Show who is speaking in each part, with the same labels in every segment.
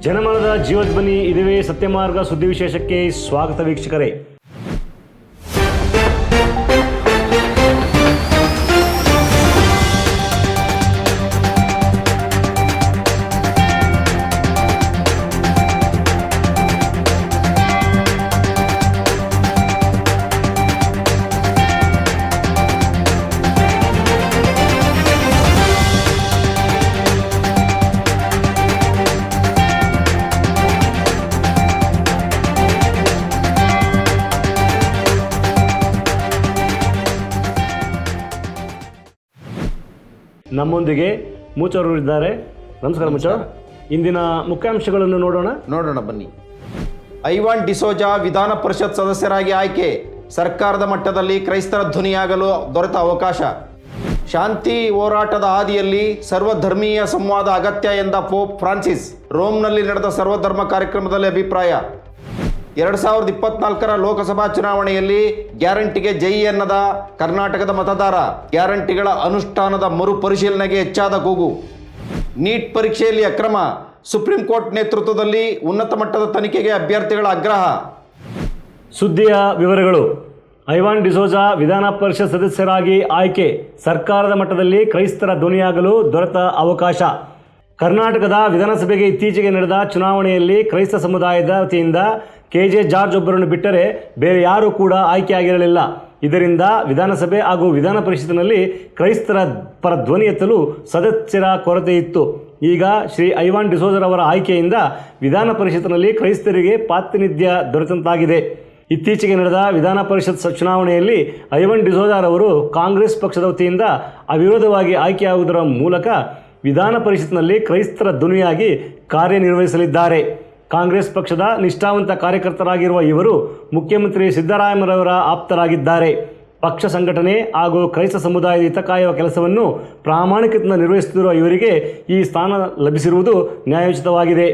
Speaker 1: ಜನಮನದ ಜೀವಧ್ವನಿ ಇದುವೇ ಸತ್ಯಮಾರ್ಗ ಸುದ್ದಿ ವಿಶೇಷಕ್ಕೆ ಸ್ವಾಗತ ವೀಕ್ಷಕರೇ. ನಮ್ಮೊಂದಿಗೆ ಮೂಚವರು ಇದ್ದಾರೆ. ನಮಸ್ಕಾರ ಮೂಚವರು. ಇಂದಿನ ಮುಖ್ಯಾಂಶಗಳನ್ನು ನೋಡೋಣ
Speaker 2: ಬನ್ನಿ. ಐವಾನ್ ಡಿಸೋಜಾ ವಿಧಾನ ಪರಿಷತ್ ಸದಸ್ಯರಾಗಿ ಆಯ್ಕೆ, ಸರ್ಕಾರದ ಮಟ್ಟದಲ್ಲಿ ಕ್ರೈಸ್ತರ ಧ್ವನಿಯಾಗಲು ದೊರೆತ ಅವಕಾಶ. ಶಾಂತಿ ಹೋರಾಟದ ಹಾದಿಯಲ್ಲಿ ಸರ್ವಧರ್ಮೀಯ ಸಂವಾದ ಅಗತ್ಯ ಎಂದ ಪೋಪ್ ಫ್ರಾನ್ಸಿಸ್. ರೋಮ್ನಲ್ಲಿ ನಡೆದ ಸರ್ವಧರ್ಮ ಕಾರ್ಯಕ್ರಮದಲ್ಲಿ ಅಭಿಪ್ರಾಯ. 2024ರ ಲೋಕಸಭಾ ಚುನಾವಣೆಯಲ್ಲಿ ಗ್ಯಾರಂಟಿಗೆ ಜೈ ಎನ್ನದ ಕರ್ನಾಟಕದ ಮತದಾರ. ಗ್ಯಾರಂಟಿಗಳ ಅನುಷ್ಠಾನದ ಮರುಪರಿಶೀಲನೆಗೆ ಹೆಚ್ಚಾದ ಕೂಗು. ನೀಟ್ ಪರೀಕ್ಷೆಯಲ್ಲಿ ಅಕ್ರಮ, ಸುಪ್ರೀಂ ಕೋರ್ಟ್ ನೇತೃತ್ವದಲ್ಲಿ ಉನ್ನತ ಮಟ್ಟದ ತನಿಖೆಗೆ ಅಭ್ಯರ್ಥಿಗಳ ಆಗ್ರಹ.
Speaker 1: ಸುದ್ದಿಯ ವಿವರಗಳು. ಐವಾನ್ ಡಿಸೋಜಾ ವಿಧಾನ ಪರಿಷತ್ ಸದಸ್ಯರಾಗಿ ಆಯ್ಕೆ, ಸರ್ಕಾರದ ಮಟ್ಟದಲ್ಲಿ ಕ್ರೈಸ್ತರ ಧ್ವನಿಯಾಗಲು ದೊರೆತ ಅವಕಾಶ. ಕರ್ನಾಟಕದ ವಿಧಾನಸಭೆಗೆ ಇತ್ತೀಚೆಗೆ ನಡೆದ ಚುನಾವಣೆಯಲ್ಲಿ ಕ್ರೈಸ್ತ ಸಮುದಾಯದ ವತಿಯಿಂದ KJ ಜಾರ್ಜ್ ಒಬ್ಬರನ್ನು ಬಿಟ್ಟರೆ ಬೇರೆ ಯಾರೂ ಕೂಡ ಆಯ್ಕೆಯಾಗಿರಲಿಲ್ಲ. ಇದರಿಂದ ವಿಧಾನಸಭೆ ಹಾಗೂ ವಿಧಾನ ಪರಿಷತ್ತಿನಲ್ಲಿ ಕ್ರೈಸ್ತರ ಪರ ಧ್ವನಿ ಎತ್ತಲು ಸದಸ್ಯರ ಕೊರತೆ ಇತ್ತು. ಈಗ ಶ್ರೀ ಐವಾನ್ ಡಿಸೋಜರವರ ಆಯ್ಕೆಯಿಂದ ವಿಧಾನ ಪರಿಷತ್ತಿನಲ್ಲಿ ಕ್ರೈಸ್ತರಿಗೆ ಪ್ರಾತಿನಿಧ್ಯ ದೊರೆತಂತಾಗಿದೆ. ಇತ್ತೀಚೆಗೆ ನಡೆದ ವಿಧಾನ ಪರಿಷತ್ ಚುನಾವಣೆಯಲ್ಲಿ ಐವಾನ್ ಡಿಸೋಜರವರು ಕಾಂಗ್ರೆಸ್ ಪಕ್ಷದ ವತಿಯಿಂದ ಅವಿರೋಧವಾಗಿ ಆಯ್ಕೆಯಾಗುವುದರ ಮೂಲಕ ವಿಧಾನ ಪರಿಷತ್ನಲ್ಲಿ ಕ್ರೈಸ್ತರ ಧ್ವನಿಯಾಗಿ ಕಾರ್ಯನಿರ್ವಹಿಸಲಿದ್ದಾರೆ. ಕಾಂಗ್ರೆಸ್ ಪಕ್ಷದ ನಿಷ್ಠಾವಂತ ಕಾರ್ಯಕರ್ತರಾಗಿರುವ ಇವರು ಮುಖ್ಯಮಂತ್ರಿ ಸಿದ್ದರಾಮಯ್ಯರವರ ಆಪ್ತರಾಗಿದ್ದಾರೆ. ಪಕ್ಷ ಸಂಘಟನೆ ಹಾಗೂ ಕ್ರೈಸ್ತ ಸಮುದಾಯದ ಹಿತ ಕಾಯುವ ಕೆಲಸವನ್ನು ಪ್ರಾಮಾಣಿಕತೆಯಿಂದ ನಿರ್ವಹಿಸುತ್ತಿರುವ ಇವರಿಗೆ ಈ ಸ್ಥಾನ ಲಭಿಸಿರುವುದು ನ್ಯಾಯೋಚಿತವಾಗಿದೆ.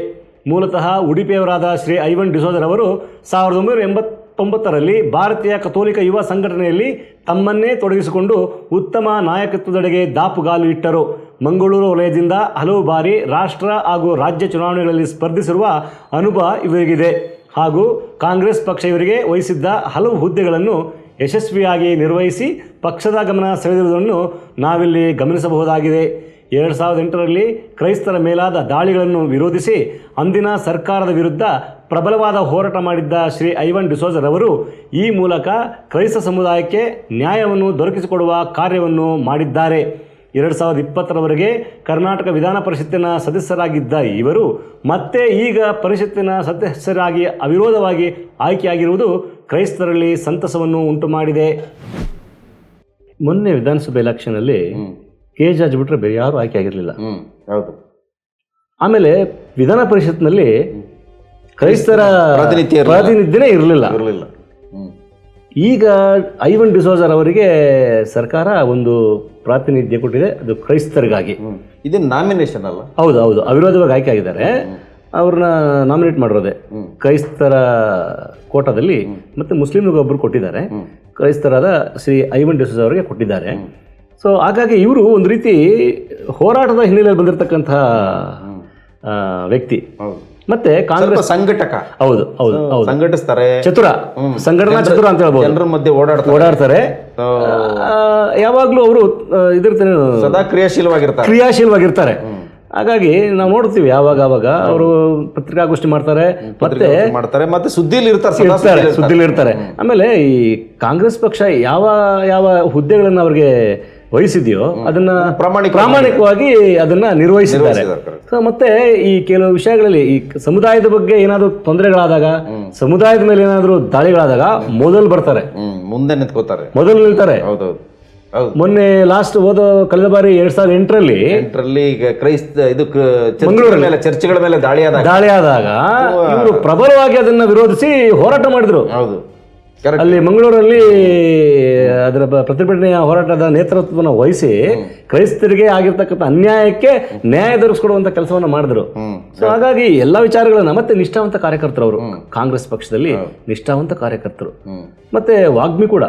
Speaker 1: ಮೂಲತಃ ಉಡುಪಿಯವರಾದ ಶ್ರೀ ಐವಾನ್ ಡಿಸೋಜರವರು 1989ರಲ್ಲಿ ಭಾರತೀಯ ಕಥೋಲಿಕ ಯುವ ಸಂಘಟನೆಯಲ್ಲಿ ತಮ್ಮನ್ನೇ ತೊಡಗಿಸಿಕೊಂಡು ಉತ್ತಮ ನಾಯಕತ್ವದೆಡೆಗೆ ದಾಪುಗಾಲು ಇಟ್ಟರು. ಮಂಗಳೂರು ವಲಯದಿಂದ ಹಲವು ಬಾರಿ ರಾಷ್ಟ್ರ ಹಾಗೂ ರಾಜ್ಯ ಚುನಾವಣೆಗಳಲ್ಲಿ ಸ್ಪರ್ಧಿಸಿರುವ ಅನುಭವ ಇವರಿಗಿದೆ ಹಾಗೂ ಕಾಂಗ್ರೆಸ್ ಪಕ್ಷ ಇವರಿಗೆ ವಹಿಸಿದ್ದ ಹಲವು ಹುದ್ದೆಗಳನ್ನು ಯಶಸ್ವಿಯಾಗಿ ನಿರ್ವಹಿಸಿ ಪಕ್ಷದ ಗಮನ ಸೆಳೆದಿರುವುದನ್ನು ನಾವಿಲ್ಲಿ ಗಮನಿಸಬಹುದಾಗಿದೆ. 2008ರಲ್ಲಿ ಕ್ರೈಸ್ತರ ಮೇಲಾದ ದಾಳಿಗಳನ್ನು ವಿರೋಧಿಸಿ ಅಂದಿನ ಸರ್ಕಾರದ ವಿರುದ್ಧ ಪ್ರಬಲವಾದ ಹೋರಾಟ ಮಾಡಿದ್ದ ಶ್ರೀ ಐವಾನ್ ಡಿಸೋಜರವರು ಈ ಮೂಲಕ ಕ್ರೈಸ್ತ ಸಮುದಾಯಕ್ಕೆ ನ್ಯಾಯವನ್ನು ದೊರಕಿಸಿಕೊಡುವ ಕಾರ್ಯವನ್ನು ಮಾಡಿದ್ದಾರೆ. 2020ರವರೆಗೆ ಕರ್ನಾಟಕ ವಿಧಾನ ಪರಿಷತ್ತಿನ ಸದಸ್ಯರಾಗಿದ್ದ ಇವರು ಮತ್ತೆ ಈಗ ಪರಿಷತ್ತಿನ ಸದಸ್ಯರಾಗಿ ಅವಿರೋಧವಾಗಿ ಆಯ್ಕೆಯಾಗಿರುವುದು ಕ್ರೈಸ್ತರಲ್ಲಿ ಸಂತಸವನ್ನು ಉಂಟು ಮಾಡಿದೆ. ಮೊನ್ನೆ ವಿಧಾನಸಭೆ ಎಲೆಕ್ಷನಲ್ಲಿ KJ ಜಾರ್ಜ್ ಬಿಟ್ಟರೆ ಬೇರೆ ಯಾರೂ ಆಯ್ಕೆ ಆಗಿರಲಿಲ್ಲ.
Speaker 2: ಹೌದು.
Speaker 1: ಆಮೇಲೆ ವಿಧಾನ ಪರಿಷತ್ನಲ್ಲಿ ಕ್ರೈಸ್ತರ ಪ್ರಾತಿನಿಧ್ಯನೇ ಇರಲಿಲ್ಲ. ಈಗ ಐವಾನ್ ಡಿಸೋಜರ್ ಅವರಿಗೆ ಸರ್ಕಾರ ಒಂದು ಪ್ರಾತಿನಿಧ್ಯ ಕೊಟ್ಟಿದೆ, ಅದು ಕ್ರೈಸ್ತರಿಗಾಗಿ.
Speaker 2: ಇದು ನಾಮಿನೇಷನ್ ಅಲ್ಲ?
Speaker 1: ಹೌದು, ಅವಿರೋಧವಾಗಿ ಆಯ್ಕೆ ಆಗಿದ್ದಾರೆ. ಅವ್ರನ್ನ ನಾಮಿನೇಟ್ ಮಾಡಿರೋದೆ ಕ್ರೈಸ್ತರ ಕೋಟಾದಲ್ಲಿ. ಮತ್ತು ಮುಸ್ಲಿಮ್ರಿಗೊಬ್ಬರು ಕೊಟ್ಟಿದ್ದಾರೆ, ಕ್ರೈಸ್ತರಾದ ಶ್ರೀ ಐವಾನ್ ಡಿಸೋಜಾ ಅವರಿಗೆ ಕೊಟ್ಟಿದ್ದಾರೆ. ಸೊ ಹಾಗಾಗಿ ಇವರು ಒಂದು ರೀತಿ ಹೋರಾಟದ ಹಿನ್ನೆಲೆಯಲ್ಲಿ ಬಂದಿರತಕ್ಕಂಥ ವ್ಯಕ್ತಿ. ಮತ್ತೆ ಕಾಂಗ್ರೆಸ್ ಸಂಘಟಕ. ಹೌದು,
Speaker 2: ಸಂಘಟಿಸ್ತಾರೆ,
Speaker 1: ಸಂಘಟನಾ ಚತುರ ಅಂತ ಹೇಳ್ಬೋದು.
Speaker 2: ಜನರ ಮಧ್ಯೆ ಓಡಾಡ್ತಾರೆ.
Speaker 1: ಯಾವಾಗಲೂ ಅವರು ಇದಿರ್ತಾನೆ,
Speaker 2: ಸದಾ
Speaker 1: ಕ್ರಿಯಾಶೀಲವಾಗಿರ್ತಾರೆ. ಹಾಗಾಗಿ ನಾವು ನೋಡ್ತೀವಿ ಯಾವಾಗ ಅವರು ಪತ್ರಿಕಾಗೋಷ್ಠಿ ಮಾಡ್ತಾರೆ,
Speaker 2: ಮತ್ತೆ ಸುದ್ದಿಲಿ
Speaker 1: ಇರ್ತಾರೆ. ಆಮೇಲೆ ಈ ಕಾಂಗ್ರೆಸ್ ಪಕ್ಷ ಯಾವ ಹುದ್ದೆಗಳನ್ನು ಅವ್ರಿಗೆ ವಹಿಸಿದೆಯೋ ಅದನ್ನ ಪ್ರಾಮಾಣಿಕವಾಗಿ ಅದನ್ನ ನಿರ್ವಹಿಸಿದ್ದಾರೆ. ಮತ್ತೆ ಈ ಕೆಲವು ವಿಷಯಗಳಲ್ಲಿ ಈ ಸಮುದಾಯದ ಬಗ್ಗೆ ಏನಾದರೂ ತೊಂದರೆಗಳಾದಾಗ, ಸಮುದಾಯದ ಮೇಲೆ ಏನಾದರೂ ದಾಳಿಗಳಾದಾಗ ಮೊದಲು ಬರ್ತಾರೆ,
Speaker 2: ಮುಂದೆ ನಿಂತ್ಕೋತಾರೆ,
Speaker 1: ಮೊದಲು ನಿಲ್ತಾರೆ. ಮೊನ್ನೆ ಕಳೆದ ಬಾರಿ 2008ರಲ್ಲಿ
Speaker 2: ಈಗ ಮಂಗಳೂರಲ್ಲಿ ಚರ್ಚ್ಗಳ ಮೇಲೆ
Speaker 1: ದಾಳಿಯಾದಾಗ ಇವರು ಪ್ರಬಲವಾಗಿ ಅದನ್ನ ವಿರೋಧಿಸಿ ಹೋರಾಟ ಮಾಡಿದ್ರು. ಅಲ್ಲಿ ಮಂಗಳೂರಲ್ಲಿ ಅದರ ಪ್ರತಿಭಟನೆಯ ಹೋರಾಟದ ನೇತೃತ್ವವನ್ನು ವಹಿಸಿ ಕ್ರೈಸ್ತರಿಗೆ ಆಗಿರ್ತಕ್ಕಂಥ ಅನ್ಯಾಯಕ್ಕೆ ನ್ಯಾಯ ದೊರಕಿಸಿಕೊಡುವಂತ ಕೆಲಸವನ್ನು ಮಾಡಿದ್ರು. ಸೊ ಹಾಗಾಗಿ ಎಲ್ಲ ವಿಚಾರಗಳನ್ನ ಮತ್ತೆ ನಿಷ್ಠಾವಂತ ಕಾರ್ಯಕರ್ತರು ಅವರು ಕಾಂಗ್ರೆಸ್ ಪಕ್ಷದಲ್ಲಿ ನಿಷ್ಠಾವಂತ ಕಾರ್ಯಕರ್ತರು. ಮತ್ತೆ ವಾಗ್ಮಿ ಕೂಡ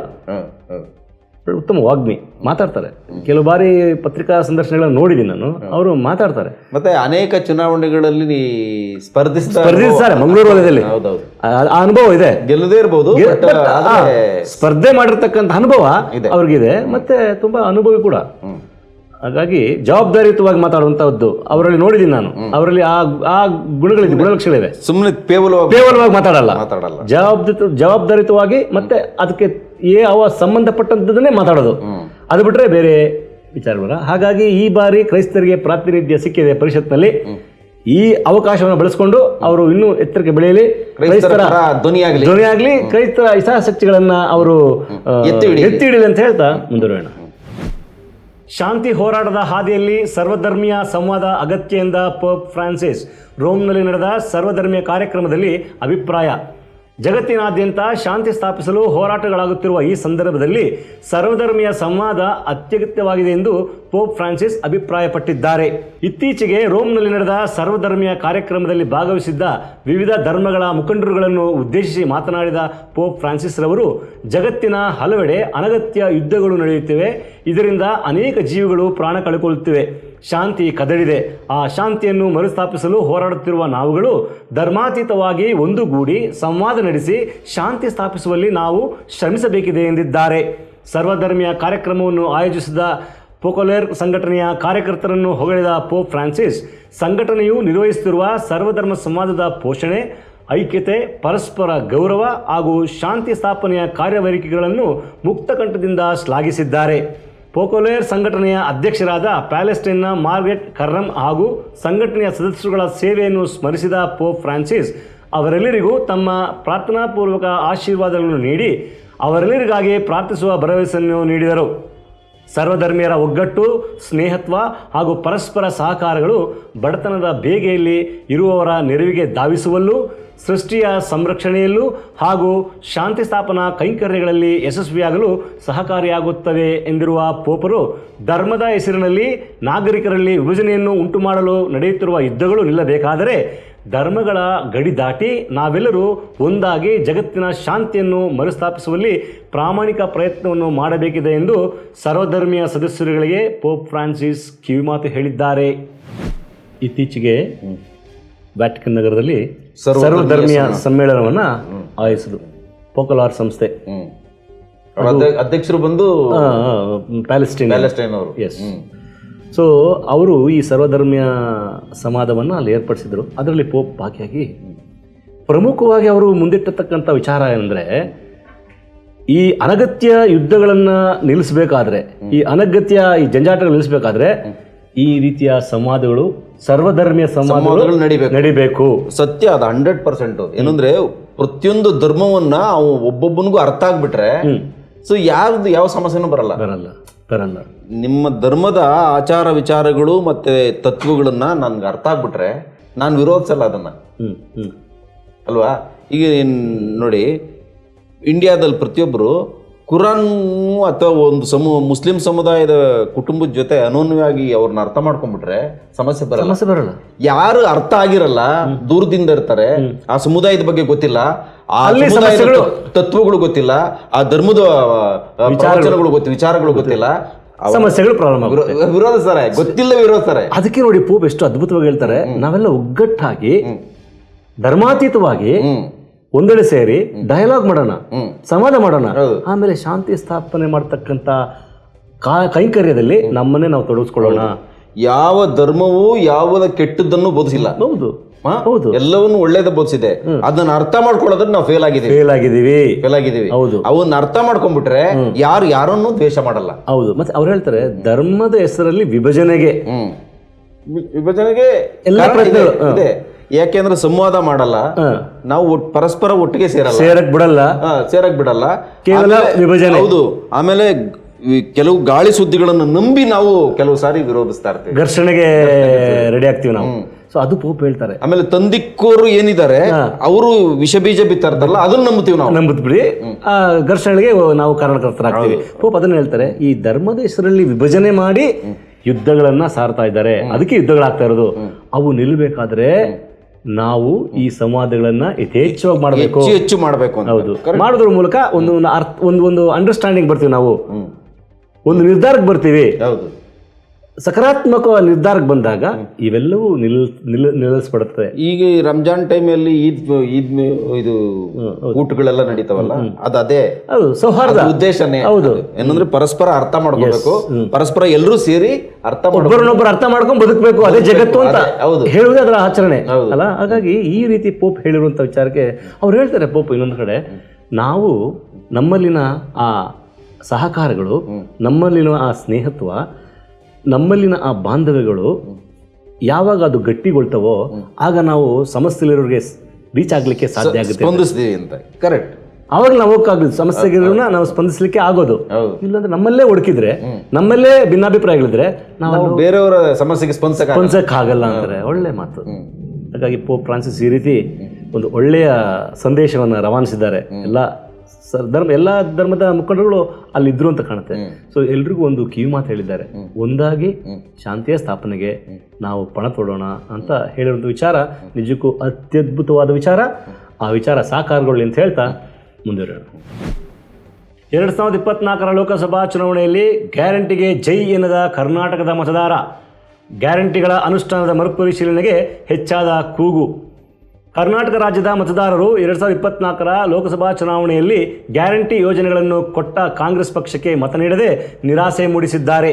Speaker 1: ಉತ್ತಮ ವಾಗ್ಮಿ, ಮಾತಾಡ್ತಾರೆ. ಕೆಲವು ಬಾರಿ ಪತ್ರಿಕಾ ಸಂದರ್ಶನಗಳನ್ನು ನೋಡಿದ್ದೀನಿ ನಾನು, ಅವರು ಮಾತಾಡ್ತಾರೆ.
Speaker 2: ಮತ್ತೆ ಅನೇಕ ಚುನಾವಣೆಗಳಲ್ಲಿ
Speaker 1: ಸ್ಪರ್ಧಿಸ್ತಾರೆ ಮಂಗಳೂರು ವಲಯದಲ್ಲಿ. ಆ ಅನುಭವ ಇದೆ,
Speaker 2: ಗೆಲ್ಲದೇ ಇರಬಹುದು,
Speaker 1: ಸ್ಪರ್ಧೆ ಮಾಡಿರ್ತಕ್ಕಂಥ ಅನುಭವ ಅವ್ರಿಗಿದೆ, ಮತ್ತೆ ತುಂಬಾ ಅನುಭವಿ ಕೂಡ. ಹಾಗಾಗಿ ಜವಾಬ್ದಾರಿಯುತವಾಗಿ ಮಾತಾಡುವಂತಹದ್ದು ಅವರಲ್ಲಿ ನೋಡಿದ್ದೀನಿ ನಾನು. ಅವರಲ್ಲಿ ಆ ಗುಣಲಕ್ಷಣಗಳಿವೆ.
Speaker 2: ಸುಮ್ಮನೆ ಕೇವಲವಾಗಿ
Speaker 1: ಮಾತಾಡಲ್ಲ, ಜವಾಬ್ದಾರಿಯುತವಾಗಿ ಮತ್ತೆ ಅದಕ್ಕೆ ಯಾವ ಸಂಬಂಧಪಟ್ಟಂತದನ್ನೇ ಮಾತಾಡೋದು. ಅದು ಬಿಟ್ರೆ ಬೇರೆ ವಿಚಾರವಲ್ಲ. ಹಾಗಾಗಿ ಈ ಬಾರಿ ಕ್ರೈಸ್ತರಿಗೆ ಪ್ರಾತಿನಿಧ್ಯ ಸಿಕ್ಕಿದೆ ಪರಿಷತ್ನಲ್ಲಿ. ಈ ಅವಕಾಶವನ್ನು ಬಳಸಿಕೊಂಡು ಅವರು ಇನ್ನೂ ಎತ್ತರಕ್ಕೆ ಬೆಳೆಯಲಿ, ಕ್ರೈಸ್ತರ ಧ್ವನಿಯಾಗಲಿ, ಕ್ರೈಸ್ತರ ಹಿತಾಸಕ್ತಿಗಳನ್ನ ಅವರು ಎತ್ತಿ ಹಿಡಿಯಲಿ ಅಂತ ಹೇಳ್ತಾ ಮುಂದುವರೋಣ. ಶಾಂತಿ ಹೋರಾಟದ ಹಾದಿಯಲ್ಲಿ ಸರ್ವಧರ್ಮೀಯ ಸಂವಾದ ಅಗತ್ಯ ಎಂದ ಪೋಪ್ ಫ್ರಾನ್ಸಿಸ್. ರೋಮ್ನಲ್ಲಿ ನಡೆದ ಸರ್ವಧರ್ಮೀಯ ಕಾರ್ಯಕ್ರಮದಲ್ಲಿ ಅಭಿಪ್ರಾಯ. ಜಗತ್ತಿನಾದ್ಯಂತ ಶಾಂತಿ ಸ್ಥಾಪಿಸಲು ಹೋರಾಟಗಳಾಗುತ್ತಿರುವ ಈ ಸಂದರ್ಭದಲ್ಲಿ ಸರ್ವಧರ್ಮೀಯ ಸಂವಾದ ಅತ್ಯಗತ್ಯವಾಗಿದೆ ಎಂದು ಪೋಪ್ ಫ್ರಾನ್ಸಿಸ್ ಅಭಿಪ್ರಾಯಪಟ್ಟಿದ್ದಾರೆ. ಇತ್ತೀಚೆಗೆ ರೋಮ್ನಲ್ಲಿ ನಡೆದ ಸರ್ವಧರ್ಮೀಯ ಕಾರ್ಯಕ್ರಮದಲ್ಲಿ ಭಾಗವಹಿಸಿದ್ದ ವಿವಿಧ ಧರ್ಮಗಳ ಮುಖಂಡರುಗಳನ್ನು ಉದ್ದೇಶಿಸಿ ಮಾತನಾಡಿದ ಪೋಪ್ ಫ್ರಾನ್ಸಿಸ್ ರವರು, ಜಗತ್ತಿನ ಹಲವೆಡೆ ಅನಗತ್ಯ ಯುದ್ಧಗಳು ನಡೆಯುತ್ತಿವೆ. ಇದರಿಂದ ಅನೇಕ ಜೀವಗಳು ಪ್ರಾಣ ಕಳೆದುಕೊಳ್ಳುತ್ತಿವೆ. ಶಾಂತಿ ಕದಡಿದೆ. ಆ ಶಾಂತಿಯನ್ನು ಮರುಸ್ಥಾಪಿಸಲು ಹೋರಾಡುತ್ತಿರುವ ನಾವುಗಳು ಧರ್ಮಾತೀತವಾಗಿ ಒಂದುಗೂಡಿ ಸಂವಾದ ನಡೆಸಿ ಶಾಂತಿ ಸ್ಥಾಪಿಸುವಲ್ಲಿ ನಾವು ಶ್ರಮಿಸಬೇಕಿದೆ ಎಂದಿದ್ದಾರೆ. ಸರ್ವಧರ್ಮೀಯ ಕಾರ್ಯಕ್ರಮವನ್ನು ಆಯೋಜಿಸಿದ ಪೊಕೊಲೇರ್ ಸಂಘಟನೆಯ ಕಾರ್ಯಕರ್ತರನ್ನು ಹೊಗಳಿದ ಪೋಪ್ ಫ್ರಾನ್ಸಿಸ್, ಸಂಘಟನೆಯು ನಿರ್ವಹಿಸುತ್ತಿರುವ ಸರ್ವಧರ್ಮ ಸಂವಾದದ ಪೋಷಣೆ, ಐಕ್ಯತೆ, ಪರಸ್ಪರ ಗೌರವ ಹಾಗೂ ಶಾಂತಿ ಸ್ಥಾಪನೆಯ ಕಾರ್ಯವೈಖರಿಗಳನ್ನು ಮುಕ್ತಕಂಠದಿಂದ ಶ್ಲಾಘಿಸಿದ್ದಾರೆ. ಪೊಕೊಲೇರ್ ಸಂಘಟನೆಯ ಅಧ್ಯಕ್ಷರಾದ ಪ್ಯಾಲೆಸ್ಟೈನ್ನ ಮಾರ್ಗೆಟ್ ಕರ್ರಮ್ ಹಾಗೂ ಸಂಘಟನೆಯ ಸದಸ್ಯರುಗಳ ಸೇವೆಯನ್ನು ಸ್ಮರಿಸಿದ ಪೋಪ್ ಫ್ರಾನ್ಸಿಸ್ ಅವರೆಲ್ಲರಿಗೂ ತಮ್ಮ ಪ್ರಾರ್ಥನಾಪೂರ್ವಕ ಆಶೀರ್ವಾದಗಳನ್ನು ನೀಡಿ ಅವರೆಲ್ಲರಿಗಾಗಿ ಪ್ರಾರ್ಥಿಸುವ ಭರವಸೆಯನ್ನು ನೀಡಿದರು. ಸರ್ವಧರ್ಮೀಯರ ಒಗ್ಗಟ್ಟು, ಸ್ನೇಹತ್ವ ಹಾಗೂ ಪರಸ್ಪರ ಸಹಕಾರಗಳು ಬಡತನದ ಬೇಗೆಯಲ್ಲಿ ಇರುವವರ ನೆರವಿಗೆ ಧಾವಿಸುವಲ್ಲೂ, ಸೃಷ್ಟಿಯ ಸಂರಕ್ಷಣೆಯಲ್ಲೂ ಹಾಗೂ ಶಾಂತಿ ಸ್ಥಾಪನಾ ಕೈಂಕರ್ಯಗಳಲ್ಲಿ ಯಶಸ್ವಿಯಾಗಲು ಸಹಕಾರಿಯಾಗುತ್ತವೆ ಎಂದಿರುವ ಪೋಪರು, ಧರ್ಮದ ಹೆಸರಿನಲ್ಲಿ ನಾಗರಿಕರಲ್ಲಿ ವಿಭಜನೆಯನ್ನು ಉಂಟುಮಾಡಲು ನಡೆಯುತ್ತಿರುವ ಯುದ್ಧಗಳು ನಿಲ್ಲಬೇಕಾದರೆ ಧರ್ಮಗಳ ಗಡಿ ದಾಟಿ ನಾವೆಲ್ಲರೂ ಒಂದಾಗಿ ಜಗತ್ತಿನ ಶಾಂತಿಯನ್ನು ಮರುಸ್ಥಾಪಿಸುವಲ್ಲಿ ಪ್ರಾಮಾಣಿಕ ಪ್ರಯತ್ನವನ್ನು ಮಾಡಬೇಕಿದೆ ಎಂದು ಸರ್ವಧರ್ಮೀಯ ಸದಸ್ಯರುಗಳಿಗೆ ಪೋಪ್ ಫ್ರಾನ್ಸಿಸ್ ಕಿವಿಮಾತು ಹೇಳಿದ್ದಾರೆ. ಇತ್ತೀಚೆಗೆ ವ್ಯಾಟಿಕನ್ ನಗರದಲ್ಲಿ ಸರ್ವಧರ್ಮೀಯ ಸಮ್ಮೇಳನವನ್ನು ಆಯೋಜಿಸಿದ್ರು ಪೊಕೊಲಾರ್ ಸಂಸ್ಥೆ.
Speaker 2: ಅಧ್ಯಕ್ಷರು ಬಂದು
Speaker 1: ಪ್ಯಾಲೆಸ್ಟೈನ್ ಅವರು. ಎಸ್. ಸೊ ಅವರು ಈ ಸರ್ವಧರ್ಮೀಯ ಸಂವಾದವನ್ನು ಅಲ್ಲಿ ಏರ್ಪಡಿಸಿದರು. ಅದರಲ್ಲಿ ಪೋಪ್ ಭಾಗಿಯಾಗಿ ಪ್ರಮುಖವಾಗಿ ಅವರು ಮುಂದಿಟ್ಟತಕ್ಕಂಥ ವಿಚಾರ ಏನಂದರೆ, ಈ ಅನಗತ್ಯ ಯುದ್ಧಗಳನ್ನು ನಿಲ್ಲಿಸಬೇಕಾದ್ರೆ, ಈ ಜಂಜಾಟಗಳು ನಿಲ್ಲಿಸಬೇಕಾದ್ರೆ ಈ ರೀತಿಯ ಸಂವಾದಗಳು, ಸರ್ವಧರ್ಮೀಯ ಸಂವಾದಗಳು ನಡಿಬೇಕು.
Speaker 2: ಸತ್ಯ, ಅದು 100%. ಏನಂದ್ರೆ ಪ್ರತಿಯೊಂದು ಧರ್ಮವನ್ನ ಒಬ್ಬೊಬ್ಬನಿಗೂ ಅರ್ಥ ಆಗ್ಬಿಟ್ರೆ ಸೊ ಯಾವ ಸಮಸ್ಯೆನೂ ಬರಲ್ಲ. ನಿಮ್ಮ ಧರ್ಮದ ಆಚಾರ ವಿಚಾರಗಳು ಮತ್ತೆ ತತ್ವಗಳನ್ನ ನನ್ಗೆ ಅರ್ಥ ಆಗ್ಬಿಟ್ರೆ ನಾನು ವಿರೋಧಿಸಲ್ಲ ಅದನ್ನ, ಅಲ್ವಾ? ಈಗ ನೋಡಿ, ಇಂಡಿಯಾದಲ್ಲಿ ಪ್ರತಿಯೊಬ್ಬರು ಕುರಾನ್ ಅಥವಾ ಒಂದು ಮುಸ್ಲಿಂ ಸಮುದಾಯದ ಕುಟುಂಬದ ಜೊತೆ ಅನೋನ್ಯವಾಗಿ ಅವ್ರನ್ನ ಅರ್ಥ ಮಾಡ್ಕೊಂಡ್ಬಿಟ್ರೆ ಸಮಸ್ಯೆ ಬರಲ್ಲ. ಯಾರು ಅರ್ಥ ಆಗಿರಲ್ಲ, ದೂರದಿಂದ ಇರ್ತಾರೆ, ಆ ಸಮುದಾಯದ ಬಗ್ಗೆ ಗೊತ್ತಿಲ್ಲ, ಆ ತತ್ವಗಳು ಗೊತ್ತಿಲ್ಲ, ಆ ಧರ್ಮದ ವಿಚಾರಗಳು ಗೊತ್ತಿಲ್ಲ,
Speaker 1: ಸಮಸ್ಯೆಗಳು ಪ್ರಾರಂಭ
Speaker 2: ವಿರೋಧಿಸ್ತಾರೆ, ವಿರೋಧಿಸ್ತಾರೆ.
Speaker 1: ಅದಕ್ಕೆ ನೋಡಿ ಪೋಪ್ ಎಷ್ಟು ಅದ್ಭುತವಾಗಿ ಹೇಳ್ತಾರೆ, ನಾವೆಲ್ಲ ಒಗ್ಗಟ್ಟಾಗಿ ಧರ್ಮಾತೀತವಾಗಿ ಒಂದೆಡೆ ಸೇರಿ ಡಯಲಾಗ್ ಮಾಡೋಣ, ಸಂವಾದ ಮಾಡೋಣ, ಆಮೇಲೆ ಶಾಂತಿ ಸ್ಥಾಪನೆ ಮಾಡ್ತಕ್ಕಂಥ ಕೈಂಕರ್ಯದಲ್ಲಿ ನಮ್ಮನ್ನೇ ನಾವು ತೊಡಗಿಸ್ಕೊಳ್ಳೋಣ.
Speaker 2: ಯಾವ ಧರ್ಮವೂ ಯಾವುದ ಕೆಟ್ಟದ್ದನ್ನು ಬೋಧಿಸಿಲ್ಲ.
Speaker 1: ಹೌದು,
Speaker 2: ಎಲ್ಲವನ್ನು ಒಳ್ಳೇದ ಬೋಧಿಸಿದೆ. ಅದನ್ನ ಅರ್ಥ ಮಾಡ್ಕೊಳ್ಳೋದ್ರೆ ನಾವು ಫೇಲ್ ಆಗಿದ್ದೀವಿ. ಹೌದು, ಅವನ್ನ ಅರ್ಥ ಮಾಡ್ಕೊಂಡ್ಬಿಟ್ರೆ ಯಾರನ್ನು ದ್ವೇಷ ಮಾಡಲ್ಲ.
Speaker 1: ಹೌದು. ಮತ್ತೆ ಅವ್ರು ಹೇಳ್ತಾರೆ, ಧರ್ಮದ ಹೆಸರಲ್ಲಿ ವಿಭಜನೆಗೆ ಎಲ್ಲ ಪ್ರಯತ್ನಗಳು.
Speaker 2: ಯಾಕೆಂದ್ರೆ ಸಂವಾದ ಮಾಡಲ್ಲ, ನಾವು ಪರಸ್ಪರ ಒಟ್ಟಿಗೆ ಸೇರಕ್ ಬಿಡಲ್ಲ, ಕೇವಲ ವಿಭಜನೆ. ಹೌದು. ಆಮೇಲೆ ಕೆಲವು ಗಾಳಿ ಸುದ್ದಿಗಳನ್ನು ನಂಬಿ ನಾವು ಕೆಲವು ಸಾರಿ ವಿರೋಧಿಸ್ತಾ ಇರ್ತೀವಿ,
Speaker 1: ಘರ್ಷಣೆಗೆ ರೆಡಿ ಆಗ್ತೀವಿ ನಾವು. ಸೊ ಅದು ಪೋಪ್ ಹೇಳ್ತಾರೆ.
Speaker 2: ಆಮೇಲೆ ತಂದಿಕ್ಕೋರು ಏನಿದ್ದಾರೆ ಅವರು ವಿಷ ಬೀಜ ಬಿತ್ತಾರಲ್ಲ, ಅದನ್ನ ನಂಬುತ್ಬಿಡಿ,
Speaker 1: ಘರ್ಷಣೆಗೆ ನಾವು ಕಾರಣಕರ್ತರಾಗ್ತೀವಿ. ಪೋಪ್ ಅದನ್ನ ಹೇಳ್ತಾರೆ, ಈ ಧರ್ಮದ ಹೆಸರಲ್ಲಿ ವಿಭಜನೆ ಮಾಡಿ ಯುದ್ಧಗಳನ್ನ ಸಾರ್ತಾ ಇದ್ದಾರೆ, ಅದಕ್ಕೆ ಯುದ್ಧಗಳಾಗ್ತಾ ಇರೋದು. ಅವು ನಿಲ್ಲಬೇಕಾದ್ರೆ ನಾವು ಈ ಸಂವಾದಗಳನ್ನ ಯಥೇಚ್ಛವಾಗಿ ಮಾಡಬೇಕು.
Speaker 2: ಹೆಚ್ಚು ಮಾಡಬೇಕು.
Speaker 1: ಹೌದು, ಮಾಡೋದ್ರ ಮೂಲಕ ಒಂದು ಅಂಡರ್ಸ್ಟ್ಯಾಂಡಿಂಗ್ ಬರ್ತೀವಿ ನಾವು. ಒಂದು ನಿರ್ಧಾರಕ್ಕೆ ಬರ್ತೀವಿ,
Speaker 2: ಹೌದು,
Speaker 1: ಸಕಾರಾತ್ಮಕ ನಿರ್ಧಾರಕ್ಕೆ ಬಂದಾಗ ಇವೆಲ್ಲವೂ ನಿಲ್ಲಿಸ್ಬಿಡುತ್ತೆ.
Speaker 2: ಈಗ ಈ ರಂಜಾನ್ ಟೈಮಲ್ಲಿ ಈದ್ ಇದು ಊಟಗಳೆಲ್ಲ ನಡೀತಾವಲ್ಲ, ಅದೇ
Speaker 1: ಹೌದು, ಸೌಹಾರ್ದ
Speaker 2: ಉದ್ದೇಶನೇ.
Speaker 1: ಹೌದು,
Speaker 2: ಏನಂದ್ರೆ ಪರಸ್ಪರ ಅರ್ಥ ಮಾಡ್ಕೋಬೇಕು, ಪರಸ್ಪರ ಎಲ್ಲರೂ ಸೇರಿ
Speaker 1: ಒಬ್ಬರನ್ನೊಬ್ಬರು ಅರ್ಥ ಮಾಡ್ಕೊಂಡು ಬದುಕಬೇಕು, ಅದೇ ಜಗತ್ತು ಅಂತ
Speaker 2: ಹೌದು
Speaker 1: ಹೇಳುವುದೇ ಅದರ ಆಚರಣೆ ಅಲ್ಲ. ಹಾಗಾಗಿ ಈ ರೀತಿ ಪೋಪ್ ಹೇಳಿರುವಂಥ ವಿಚಾರಕ್ಕೆ ಅವ್ರು ಹೇಳ್ತಾರೆ, ಪೋಪ್ ಇನ್ನೊಂದು ಕಡೆ, ನಾವು ನಮ್ಮಲ್ಲಿನ ಆ ಸಹಕಾರಗಳು, ನಮ್ಮಲ್ಲಿನ ಆ ಸ್ನೇಹತ್ವ, ನಮ್ಮಲ್ಲಿನ ಆ ಬಾಂಧವ್ಯಗಳು ಯಾವಾಗ ಅದು ಗಟ್ಟಿಗೊಳ್ತವೋ ಆಗ ನಾವು ಸಮಸ್ಯೆಲಿರೋರಿಗೆ ರೀಚ್ ಆಗಲಿಕ್ಕೆ ಸಾಧ್ಯ ಆಗುತ್ತೆ,
Speaker 2: ಸ್ಪಂದಿಸ್ತೀವಿ ಅಂತ. ಕರೆಕ್ಟ್.
Speaker 1: ಆವಾಗ ನಾವು ಹೋಗಕ್ಕಾಗುತ್ತೆ, ಸಮಸ್ಯೆಗಳನ್ನ ನಾವು ಸ್ಪಂದಿಸಲಿಕ್ಕೆ ಆಗೋದು. ಇಲ್ಲಾಂದ್ರೆ ನಮ್ಮಲ್ಲೇ ಹುಡುಕಿದ್ರೆ, ನಮ್ಮಲ್ಲೇ ಭಿನ್ನಾಭಿಪ್ರಾಯಗಳಿದ್ರೆ ನಾವು
Speaker 2: ಬೇರೆಯವರ ಸಮಸ್ಯೆಗೆ
Speaker 1: ಸ್ಪಂದಿಸಕ್ಕಾಗಲ್ಲ ಅಂತಾರೆ. ಒಳ್ಳೆ ಮಾತು. ಹಾಗಾಗಿ ಪೋಪ್ ಫ್ರಾನ್ಸಿಸ್ ಈ ರೀತಿ ಒಂದು ಒಳ್ಳೆಯ ಸಂದೇಶವನ್ನು ರವಾನಿಸಿದ್ದಾರೆ. ಎಲ್ಲ ಧರ್ಮದ ಮುಖಂಡರುಗಳು ಅಲ್ಲಿದ್ರು ಅಂತ ಕಾಣುತ್ತೆ. ಸೊ ಎಲ್ರಿಗೂ ಒಂದು ಕಿವಿ ಮಾತು ಹೇಳಿದ್ದಾರೆ, ಒಂದಾಗಿ ಶಾಂತಿಯ ಸ್ಥಾಪನೆಗೆ ನಾವು ಪಣ ತೊಡೋಣ ಅಂತ ಹೇಳಿರುವಂಥ ವಿಚಾರ ನಿಜಕ್ಕೂ ಅತ್ಯದ್ಭುತವಾದ ವಿಚಾರ. ಆ ವಿಚಾರ ಸಾಕಾರಗೊಳ್ಳಿ ಅಂತ ಹೇಳ್ತಾ ಮುಂದುವರೆಯೋಣ. 2024 ಲೋಕಸಭಾ ಚುನಾವಣೆಯಲ್ಲಿ ಗ್ಯಾರಂಟಿಗೆ ಜೈ ಎನ್ನದ ಕರ್ನಾಟಕದ ಮತದಾರ, ಗ್ಯಾರಂಟಿಗಳ ಅನುಷ್ಠಾನದ ಮರುಪರಿಶೀಲನೆಗೆ ಹೆಚ್ಚಾದ ಕೂಗು. ಕರ್ನಾಟಕ ರಾಜ್ಯದ ಮತದಾರರು 2024 ಲೋಕಸಭಾ ಚುನಾವಣೆಯಲ್ಲಿ ಗ್ಯಾರಂಟಿ ಯೋಜನೆಗಳನ್ನು ಕೊಟ್ಟ ಕಾಂಗ್ರೆಸ್ ಪಕ್ಷಕ್ಕೆ ಮತ ನೀಡದೆ ನಿರಾಸೆ ಮೂಡಿಸಿದ್ದಾರೆ.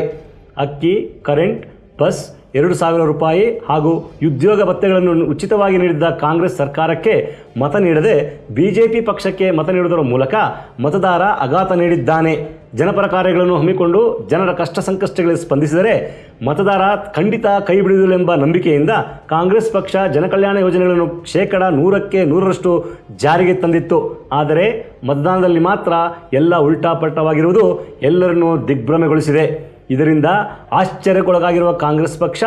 Speaker 1: ಅಕ್ಕಿ, ಕರೆಂಟ್, ಬಸ್, 2,000 ರೂಪಾಯಿ ಹಾಗೂ ಉದ್ಯೋಗ ಭತ್ಯೆಗಳನ್ನು ಉಚಿತವಾಗಿ ನೀಡಿದ್ದ ಕಾಂಗ್ರೆಸ್ ಸರ್ಕಾರಕ್ಕೆ ಮತ ನೀಡದೆ ಬಿಜೆಪಿ ಪಕ್ಷಕ್ಕೆ ಮತ ನೀಡುವುದರ ಮೂಲಕ ಮತದಾರ ಆಘಾತ ನೀಡಿದ್ದಾನೆ. ಜನಪರ ಕಾರ್ಯಗಳನ್ನು ಹಮ್ಮಿಕೊಂಡು ಜನರ ಕಷ್ಟ ಸಂಕಷ್ಟಗಳಿಗೆ ಸ್ಪಂದಿಸಿದರೆ ಮತದಾರ ಖಂಡಿತ ಕೈ ಬಿಡುವುದಿಲ್ಲ ನಂಬಿಕೆಯಿಂದ ಕಾಂಗ್ರೆಸ್ ಪಕ್ಷ ಜನಕಲ್ಯಾಣ ಯೋಜನೆಗಳನ್ನು 100% ಜಾರಿಗೆ ತಂದಿತ್ತು. ಆದರೆ ಮತದಾನದಲ್ಲಿ ಮಾತ್ರ ಎಲ್ಲ ಉಲ್ಟಾಪಲ್ಟವಾಗಿರುವುದು ಎಲ್ಲರನ್ನೂ ದಿಗ್ಭ್ರಮೆಗೊಳಿಸಿದೆ. ಇದರಿಂದ ಆಶ್ಚರ್ಯಕ್ಕೊಳಗಾಗಿರುವ ಕಾಂಗ್ರೆಸ್ ಪಕ್ಷ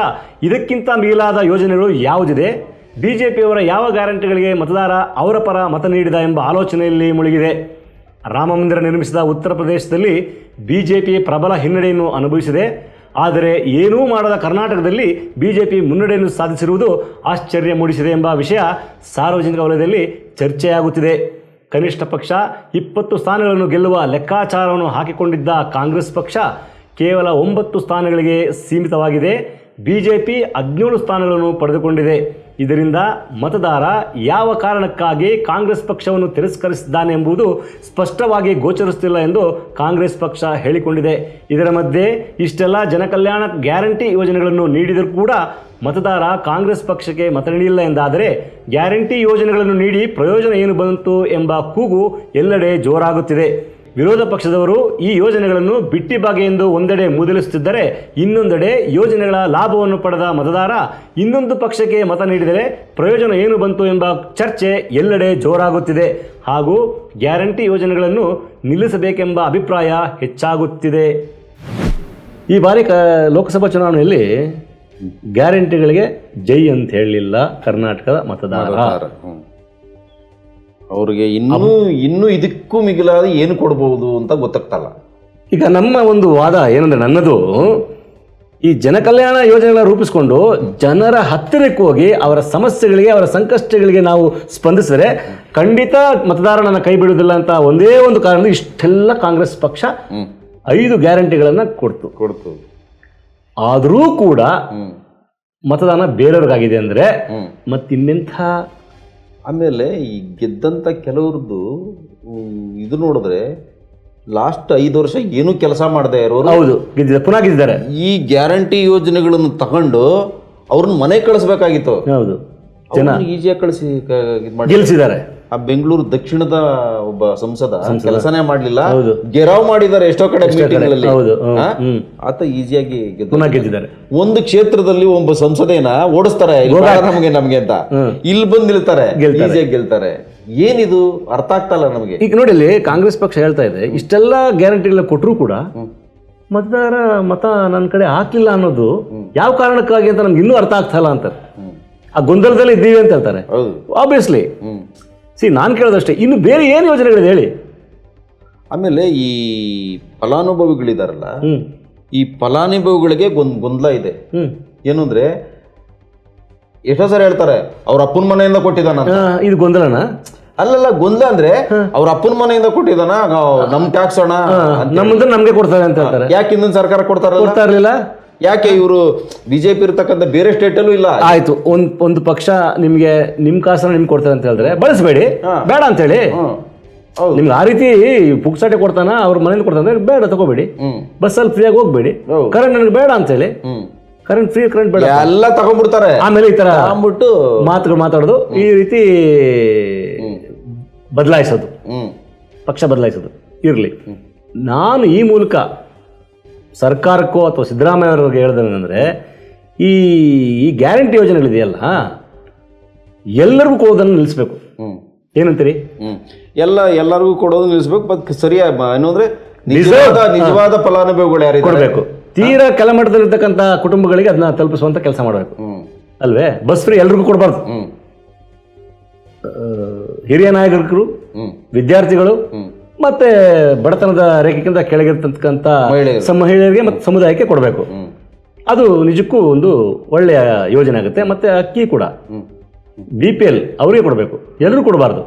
Speaker 1: ಇದಕ್ಕಿಂತ ಮಿಗಿಲಾದ ಯೋಜನೆಗಳು ಯಾವುದಿದೆ, ಬಿಜೆಪಿಯವರ ಯಾವ ಗ್ಯಾರಂಟಿಗಳಿಗೆ ಮತದಾರ ಅವರ ಪರ ಮತ ನೀಡಿದ ಎಂಬ ಆಲೋಚನೆಯಲ್ಲಿ ಮುಳುಗಿದೆ. ರಾಮ ಮಂದಿರ ನಿರ್ಮಿಸಿದ ಉತ್ತರ ಪ್ರದೇಶದಲ್ಲಿ ಬಿಜೆಪಿ ಪ್ರಬಲ ಹಿನ್ನಡೆಯನ್ನು ಅನುಭವಿಸಿದೆ. ಆದರೆ ಏನೂ ಮಾಡದ ಕರ್ನಾಟಕದಲ್ಲಿ ಬಿಜೆಪಿ ಮುನ್ನಡೆಯನ್ನು ಸಾಧಿಸಿರುವುದು ಆಶ್ಚರ್ಯ ಮೂಡಿಸಿದೆ ಎಂಬ ವಿಷಯ ಸಾರ್ವಜನಿಕ ವಲಯದಲ್ಲಿ ಚರ್ಚೆಯಾಗುತ್ತಿದೆ. ಕನಿಷ್ಠ ಪಕ್ಷ 20 ಸ್ಥಾನಗಳನ್ನು ಗೆಲ್ಲುವ ಲೆಕ್ಕಾಚಾರವನ್ನು ಹಾಕಿಕೊಂಡಿದ್ದ ಕಾಂಗ್ರೆಸ್ ಪಕ್ಷ ಕೇವಲ 9 ಸ್ಥಾನಗಳಿಗೆ ಸೀಮಿತವಾಗಿದೆ. ಬಿಜೆಪಿ 17 ಸ್ಥಾನಗಳನ್ನು ಪಡೆದುಕೊಂಡಿದೆ. ಇದರಿಂದ ಮತದಾರ ಯಾವ ಕಾರಣಕ್ಕಾಗಿ ಕಾಂಗ್ರೆಸ್ ಪಕ್ಷವನ್ನು ತಿರಸ್ಕರಿಸಿದ್ದಾನೆ ಎಂಬುದು ಸ್ಪಷ್ಟವಾಗಿ ಗೋಚರಿಸುತ್ತಿಲ್ಲ ಎಂದು ಕಾಂಗ್ರೆಸ್ ಪಕ್ಷ ಹೇಳಿಕೊಂಡಿದೆ. ಇದರ ಮಧ್ಯೆ ಇಷ್ಟೆಲ್ಲ ಜನಕಲ್ಯಾಣ ಗ್ಯಾರಂಟಿ ಯೋಜನೆಗಳನ್ನು ನೀಡಿದರೂ ಕೂಡ ಮತದಾರ ಕಾಂಗ್ರೆಸ್ ಪಕ್ಷಕ್ಕೆ ಮತ ನೀಡಿಲ್ಲ ಎಂದಾದರೆ ಗ್ಯಾರಂಟಿ ಯೋಜನೆಗಳನ್ನು ನೀಡಿ ಪ್ರಯೋಜನ ಏನು ಬಂತು ಎಂಬ ಕೂಗು ಎಲ್ಲೆಡೆ ಜೋರಾಗುತ್ತಿದೆ. ವಿರೋಧ ಪಕ್ಷದವರು ಈ ಯೋಜನೆಗಳನ್ನು ಬಿಟ್ಟಿ ಬಗೆಯೆಂದು ಒಂದೆಡೆ ಮೂದಲಿಸುತ್ತಿದ್ದರೆ, ಇನ್ನೊಂದೆಡೆ ಯೋಜನೆಗಳ ಲಾಭವನ್ನು ಪಡೆದ ಮತದಾರ ಇನ್ನೊಂದು ಪಕ್ಷಕ್ಕೆ ಮತ ನೀಡಿದರೆ ಪ್ರಯೋಜನ ಏನು ಬಂತು ಎಂಬ ಚರ್ಚೆ ಎಲ್ಲೆಡೆ ಜೋರಾಗುತ್ತಿದೆ. ಹಾಗೂ ಗ್ಯಾರಂಟಿ ಯೋಜನೆಗಳನ್ನು ನಿಲ್ಲಿಸಬೇಕೆಂಬ ಅಭಿಪ್ರಾಯ ಹೆಚ್ಚಾಗುತ್ತಿದೆ. ಈ ಬಾರಿ ಲೋಕಸಭಾ ಚುನಾವಣೆಯಲ್ಲಿ ಗ್ಯಾರಂಟಿಗಳಿಗೆ ಜೈ ಅಂತ ಹೇಳಲಿಲ್ಲ ಕರ್ನಾಟಕದ ಮತದಾರ.
Speaker 2: ಅವ್ರಿಗೆ ಇನ್ನೂ ಇದಕ್ಕೂ ಮಿಗಿಲಾದ ಏನು ಕೊಡ್ಬೋದು ಅಂತ ಗೊತ್ತಾಗ್ತಲ್ಲ.
Speaker 1: ಈಗ ನಮ್ಮ ಒಂದು ವಾದ ಏನಂದ್ರೆ, ನನ್ನದು ಈ ಜನಕಲ್ಯಾಣ ಯೋಜನೆಗಳ ರೂಪಿಸಿಕೊಂಡು ಜನರ ಹತ್ತಿರಕ್ಕೆ ಹೋಗಿ ಅವರ ಸಮಸ್ಯೆಗಳಿಗೆ, ಅವರ ಸಂಕಷ್ಟಗಳಿಗೆ ನಾವು ಸ್ಪಂದಿಸಿದರೆ ಖಂಡಿತ ಮತದಾರನನ್ನ ಕೈ ಬಿಡುವುದಿಲ್ಲ ಅಂತ ಒಂದೇ ಒಂದು ಕಾರಣ, ಇಷ್ಟೆಲ್ಲ ಕಾಂಗ್ರೆಸ್ ಪಕ್ಷ 5 ಗ್ಯಾರಂಟಿಗಳನ್ನು ಕೊಡ್ತು. ಆದರೂ ಕೂಡ ಮತದಾನ ಬೇರೆಯವ್ರಿಗಾಗಿದೆ ಅಂದರೆ ಮತ್ತಿನ್ನೆಂಥ.
Speaker 2: ಆಮೇಲೆ ಈ ಗೆದ್ದಂಥ ಕೆಲವ್ರದ್ದು ಇದು ನೋಡಿದ್ರೆ ಲಾಸ್ಟ್ 5 ವರ್ಷ ಏನೂ ಕೆಲಸ ಮಾಡದೆ ಇರೋರು,
Speaker 1: ಹೌದು, ಪುನಃ ಗೆದ್ದಿದ್ದಾರೆ.
Speaker 2: ಈ ಗ್ಯಾರಂಟಿ ಯೋಜನೆಗಳನ್ನು ತಗೊಂಡು ಅವ್ರನ್ನ ಮನೆ ಕಳಿಸ್ಬೇಕಾಗಿತ್ತು.
Speaker 1: ಹೌದು, ಜನ
Speaker 2: ಈಜಿಯಾಗಿ ಕಳಿಸಿ
Speaker 1: ಗೆಲ್ಸಿದ್ದಾರೆ.
Speaker 2: ಆ ಬೆಂಗಳೂರು ದಕ್ಷಿಣದ ಒಬ್ಬ ಸಂಸದ ಕೆಲಸನೇ ಮಾಡ್ಲಿಲ್ಲ, ಗೆರಾವ್ ಮಾಡಿದ್ದಾರೆ ಎಷ್ಟೋ ಕಡೆ ಮೀಟಿಂಗ್ಗಳಲ್ಲಿ. ಆತ ಈಸಿಯಾಗಿ
Speaker 1: ಗೆದ್ದಿದ್ದಾರೆ.
Speaker 2: ಒಂದು ಕ್ಷೇತ್ರದಲ್ಲಿ ಒಬ್ಬ ಸಂಸದೇನ ಓಡಿಸ್ತಾರೆ, ನಮ್ಗೆ ಅಂತ ಇಲ್ಲಿ ಬಂದು ನಿಲ್ತಾರೆ, ಈಸಿಯಾಗಿ ಗೆಲ್ತಾರೆ. ಏನಿದು ಅರ್ಥ ಆಗ್ತಲ್ಲ ನಮಗೆ.
Speaker 1: ಈಗ ನೋಡಿ, ಇಲ್ಲಿ ಕಾಂಗ್ರೆಸ್ ಪಕ್ಷ ಹೇಳ್ತಾ ಇದೆ, ಇಷ್ಟೆಲ್ಲ ಗ್ಯಾರಂಟಿಗಳ ಕೊಟ್ಟರು ಕೂಡ ಮತದಾರ ಮತ ನನ್ನ ಕಡೆ ಹಾಕ್ಲಿಲ್ಲ ಅನ್ನೋದು ಯಾವ ಕಾರಣಕ್ಕಾಗಿ ಅಂತ ನಮ್ಗೆ ಇನ್ನೂ ಅರ್ಥ ಆಗ್ತಾ ಇಲ್ಲ ಅಂತಾರೆ. ಆ ಗೊಂದಲದಲ್ಲಿ ಇದ್ದೀವಿ ಅಂತ ಹೇಳ್ತಾರೆ. ಆಬ್ವಿಯಸ್ಲಿ ನಾನು ಕೇಳೋದಷ್ಟೇ, ಇನ್ನು ಬೇರೆ ಏನು ಯೋಜನೆಗಳಿದೆ ಹೇಳಿ.
Speaker 2: ಆಮೇಲೆ ಈ ಫಲಾನುಭವಿಗಳಿದಾರಲ್ಲ, ಈ ಫಲಾನುಭವಿಗಳಿಗೆ ಗೊಂದಲ ಇದೆ. ಏನು ಅಂದ್ರೆ ಎಷ್ಟೋ ಸರಿ ಹೇಳ್ತಾರೆ ಅವ್ರ ಅಪ್ಪನ ಮನೆಯಿಂದ ಕೊಟ್ಟಿದ್ದಾನ,
Speaker 1: ಇದು ಗೊಂದಲನ.
Speaker 2: ಅಲ್ಲಲ್ಲ ಗೊಂದಲ ಅಂದ್ರೆ ಅವ್ರ ಅಪ್ಪನ ಮನೆಯಿಂದ ಕೊಟ್ಟಿದ್ದಾನ ನಮ್ ಟ್ಯಾಕ್ಸ್ ಹಣ
Speaker 1: ನಮ್ಮ ಮುಂದೆ ನಮ್ಗೆ ಕೊಡ್ತಾರೆ ಅಂತ ಹೇಳ್ತಾರೆ.
Speaker 2: ಯಾಕೆ ಇನ್ನೊಂದು ಸರ್ಕಾರ ಕೊಡ್ತಾರಲ್ಲ?
Speaker 1: ಕೊಡ್ತಾ ಇರ್ಲಿಲ್ಲ.
Speaker 2: ಯಾಕೆ ಇವರು ಬಿಜೆಪಿ ಇರ್ತಕ್ಕಂಥ ಬೇರೆ ಸ್ಟೇಟ್ ಅಲ್ಲೂ ಇಲ್ಲ?
Speaker 1: ಆಯ್ತು, ಒಂದು ಪಕ್ಷ ನಿಮ್ಗೆ ನಿಮ್ ಕಾಸನ್ನ ನಿಮ್ಗೆ ಕೊಡ್ತಾರೆ ಅಂತ ಹೇಳಿದ್ರೆ ಬಳಸಬೇಡಿ, ಬೇಡ ಅಂತ ಹೇಳಿ. ನಿಮ್ಗೆ ಆ ರೀತಿ ಪುಕ್ಸಾಟೆ ಕೊಡ್ತಾನ, ಅವ್ರ ಮನೇಲಿ ಕೊಡ್ತಾನೆ, ಬೇಡ ತಗೋಬೇಡಿ. ಬಸ್ಸಲ್ಲಿ ಫ್ರೀಯಾಗಿ ಹೋಗ್ಬೇಡಿ. ಕರೆಂಟ್ ನನಗೆ ಬೇಡ ಅಂತ ಹೇಳಿ, ಕರೆಂಟ್ ಫ್ರೀ ಕರೆಂಟ್ ಬೇಡ
Speaker 2: ಎಲ್ಲ ತಗೊಂಡ್ಬಿಡ್ತಾರೆ. ಆಮೇಲೆ
Speaker 1: ಈ ತರ ಮಾತುಗಳು ಮಾತಾಡೋದು, ಈ ರೀತಿ ಬದಲಾಯಿಸೋದು, ಪಕ್ಷ ಬದಲಾಯಿಸೋದು ಇರಲಿ. ನಾನು ಈ ಮೂಲಕ ಸರ್ಕಾರಕ್ಕೋ ಅಥವಾ ಸಿದ್ದರಾಮಯ್ಯ ಅವರಿಗೆ ಹೇಳಿದ್ರೆ, ಈ ಗ್ಯಾರಂಟಿ ಯೋಜನೆಗಳಿದೆಯಲ್ಲ ಎಲ್ಲರಿಗೂ ಕೊಡೋದನ್ನು ನಿಲ್ಲಿಸ್ಬೇಕು. ಏನಂತೀರಿ?
Speaker 2: ಎಲ್ಲರಿಗೂ ಕೊಡೋದು ನಿಲ್ಲಿಸ್ಬೇಕು. ಬಟ್ ಸರಿಯಾಗಿ ಏನು ಅಂದ್ರೆ ನಿಜವಾದ ಫಲಾನುಭವಿಗಳು ಯಾರು
Speaker 1: ಕೊಡಬೇಕು. ತೀರಾ ಕೆಳಮಟ್ಟದಲ್ಲಿರ್ತಕ್ಕಂಥ ಕುಟುಂಬಗಳಿಗೆ ಅದನ್ನ ತಲುಪಿಸುವಂತ ಕೆಲಸ ಮಾಡಬೇಕು ಅಲ್ವೇ? ಬಸ್ ಫ್ರೀ ಎಲ್ರಿಗೂ ಕೊಡಬಾರ್ದು. ಹಿರಿಯ ನಾಯಕರು, ವಿದ್ಯಾರ್ಥಿಗಳು, ಮತ್ತೆ ಬಡತನದ ರೇಖೆಗಿಂತ ಕೆಳಗಿರ್ತಕ್ಕಂಥ ಮಹಿಳೆಯರಿಗೆ ಮತ್ತು ಸಮುದಾಯಕ್ಕೆ ಕೊಡಬೇಕು. ಅದು ನಿಜಕ್ಕೂ ಒಂದು ಒಳ್ಳೆಯ ಯೋಜನೆ ಆಗುತ್ತೆ. ಮತ್ತೆ ಅಕ್ಕಿ ಕೂಡ BPL ಅವರಿಗೆ ಕೊಡಬೇಕು, ಎಲ್ಲರೂ ಕೊಡಬಾರ್ದು.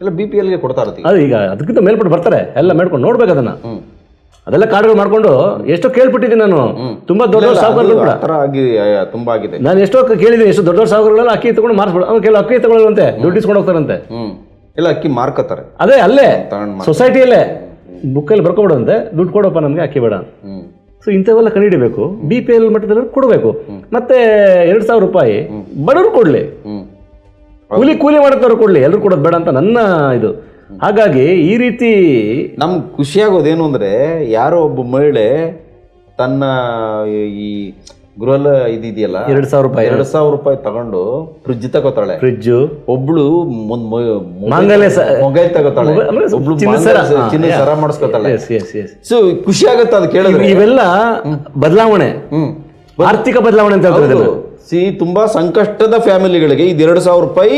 Speaker 2: ಎಲ್ಲ BPLಗೆ ಕೊಡ್ತಾ ಇರ್ತೀವಿ.
Speaker 1: ಅದು ಈಗ ಅದಕ್ಕಿಂತ ಮೇಲ್ಪಟ್ಟು ಬರ್ತಾರೆ, ಎಲ್ಲ ಮಾಡ್ಕೊಂಡು ನೋಡ್ಬೇಕು ಅದನ್ನ. ಅದೆಲ್ಲ ಕಾರ್ಡ್ಗಳು ಮಾಡ್ಕೊಂಡು ಎಷ್ಟೋ ಕೇಳ್ಬಿಟ್ಟಿದ್ದೀನಿ ನಾನು. ತುಂಬಾ ದೊಡ್ಡ ಸಾಹುಕಾರಗಳು ಕೂಡ
Speaker 2: ತುಂಬಾ ಆಗಿದೆ.
Speaker 1: ನಾನು ಎಷ್ಟೋ ಕೇಳಿದ್ದೀನಿ, ಎಷ್ಟು ದೊಡ್ಡ ಸಾಹುಕಾರಗಳೆಲ್ಲ ಅಕ್ಕಿ ತಗೊಂಡು ಮಾರ್ಸ್ಬಿಡು. ಅವ್ರು ಕೆಲವು ಅಕ್ಕಿ ತಗೊಳ್ಳಂತೆ, ದುಡ್ಡು ಇಸ್ಕೊಂಡು ಹೋಗ್ತಾರಂತೆ,
Speaker 2: ಎಲ್ಲ ಅಕ್ಕಿ ಮಾರ್ಕೋತಾರೆ.
Speaker 1: ಅದೇ ಅಲ್ಲೇ ಸೊಸೈಟಿಯಲ್ಲೇ ಬುಕ್ಕಲ್ಲಿ ಬರ್ಕೊಬಿಡಂತೆ, ದುಡ್ಡು ಕೊಡಪ್ಪ ನಮ್ಗೆ ಅಕ್ಕಿ ಬೇಡ. ಸೊ ಇಂಥವೆಲ್ಲ ಕಂಡುಹಿಡಿಬೇಕು. BPL ಮಟ್ಟದಲ್ಲಿ ಕೊಡಬೇಕು. ಮತ್ತೆ 2,000 ರೂಪಾಯಿ ಬಡವರು ಕೊಡ್ಲಿ, ಕೂಲಿ ಮಾಡತ್ತವ್ರು ಕೊಡ್ಲಿ, ಎಲ್ಲರೂ ಕೊಡೋದು ಬೇಡ ಅಂತ ನನ್ನ ಇದು. ಹಾಗಾಗಿ ಈ ರೀತಿ
Speaker 2: ನಮ್ಗೆ ಖುಷಿಯಾಗೋದೇನು ಅಂದ್ರೆ, ಯಾರೋ ಒಬ್ಬ ಮಹಿಳೆ ತನ್ನ ಈ ಗೃಹ ಇದೆಯಲ್ಲ 2,000 ರೂಪಾಯಿ ತಗೊಂಡು ಫ್ರಿಜ್ ತಗೋತಾಳೆ.
Speaker 1: ಫ್ರಿಜ್ಜು,
Speaker 2: ಒಬ್ಳು ಮೊಬೈಲ್ ತಗೋತಾಳೆ, ಒಬ್ಳು ಚಿನ್ನ ಸರ ಮಾಡಿಸ್ಕೊತಾಳೆ. ಸೊ ಖುಷಿ ಆಗತ್ತೆ ಅದು ಕೇಳಿದ್ರೆ.
Speaker 1: ಇವೆಲ್ಲ ಬದಲಾವಣೆ, ಆರ್ಥಿಕ ಬದಲಾವಣೆ ಅಂತ ಹೇಳ್ತಾರೆ.
Speaker 2: ತುಂಬಾ ಸಂಕಷ್ಟದ ಫ್ಯಾಮಿಲಿಗಳಿಗೆ ಇದು 2,000 ರೂಪಾಯಿ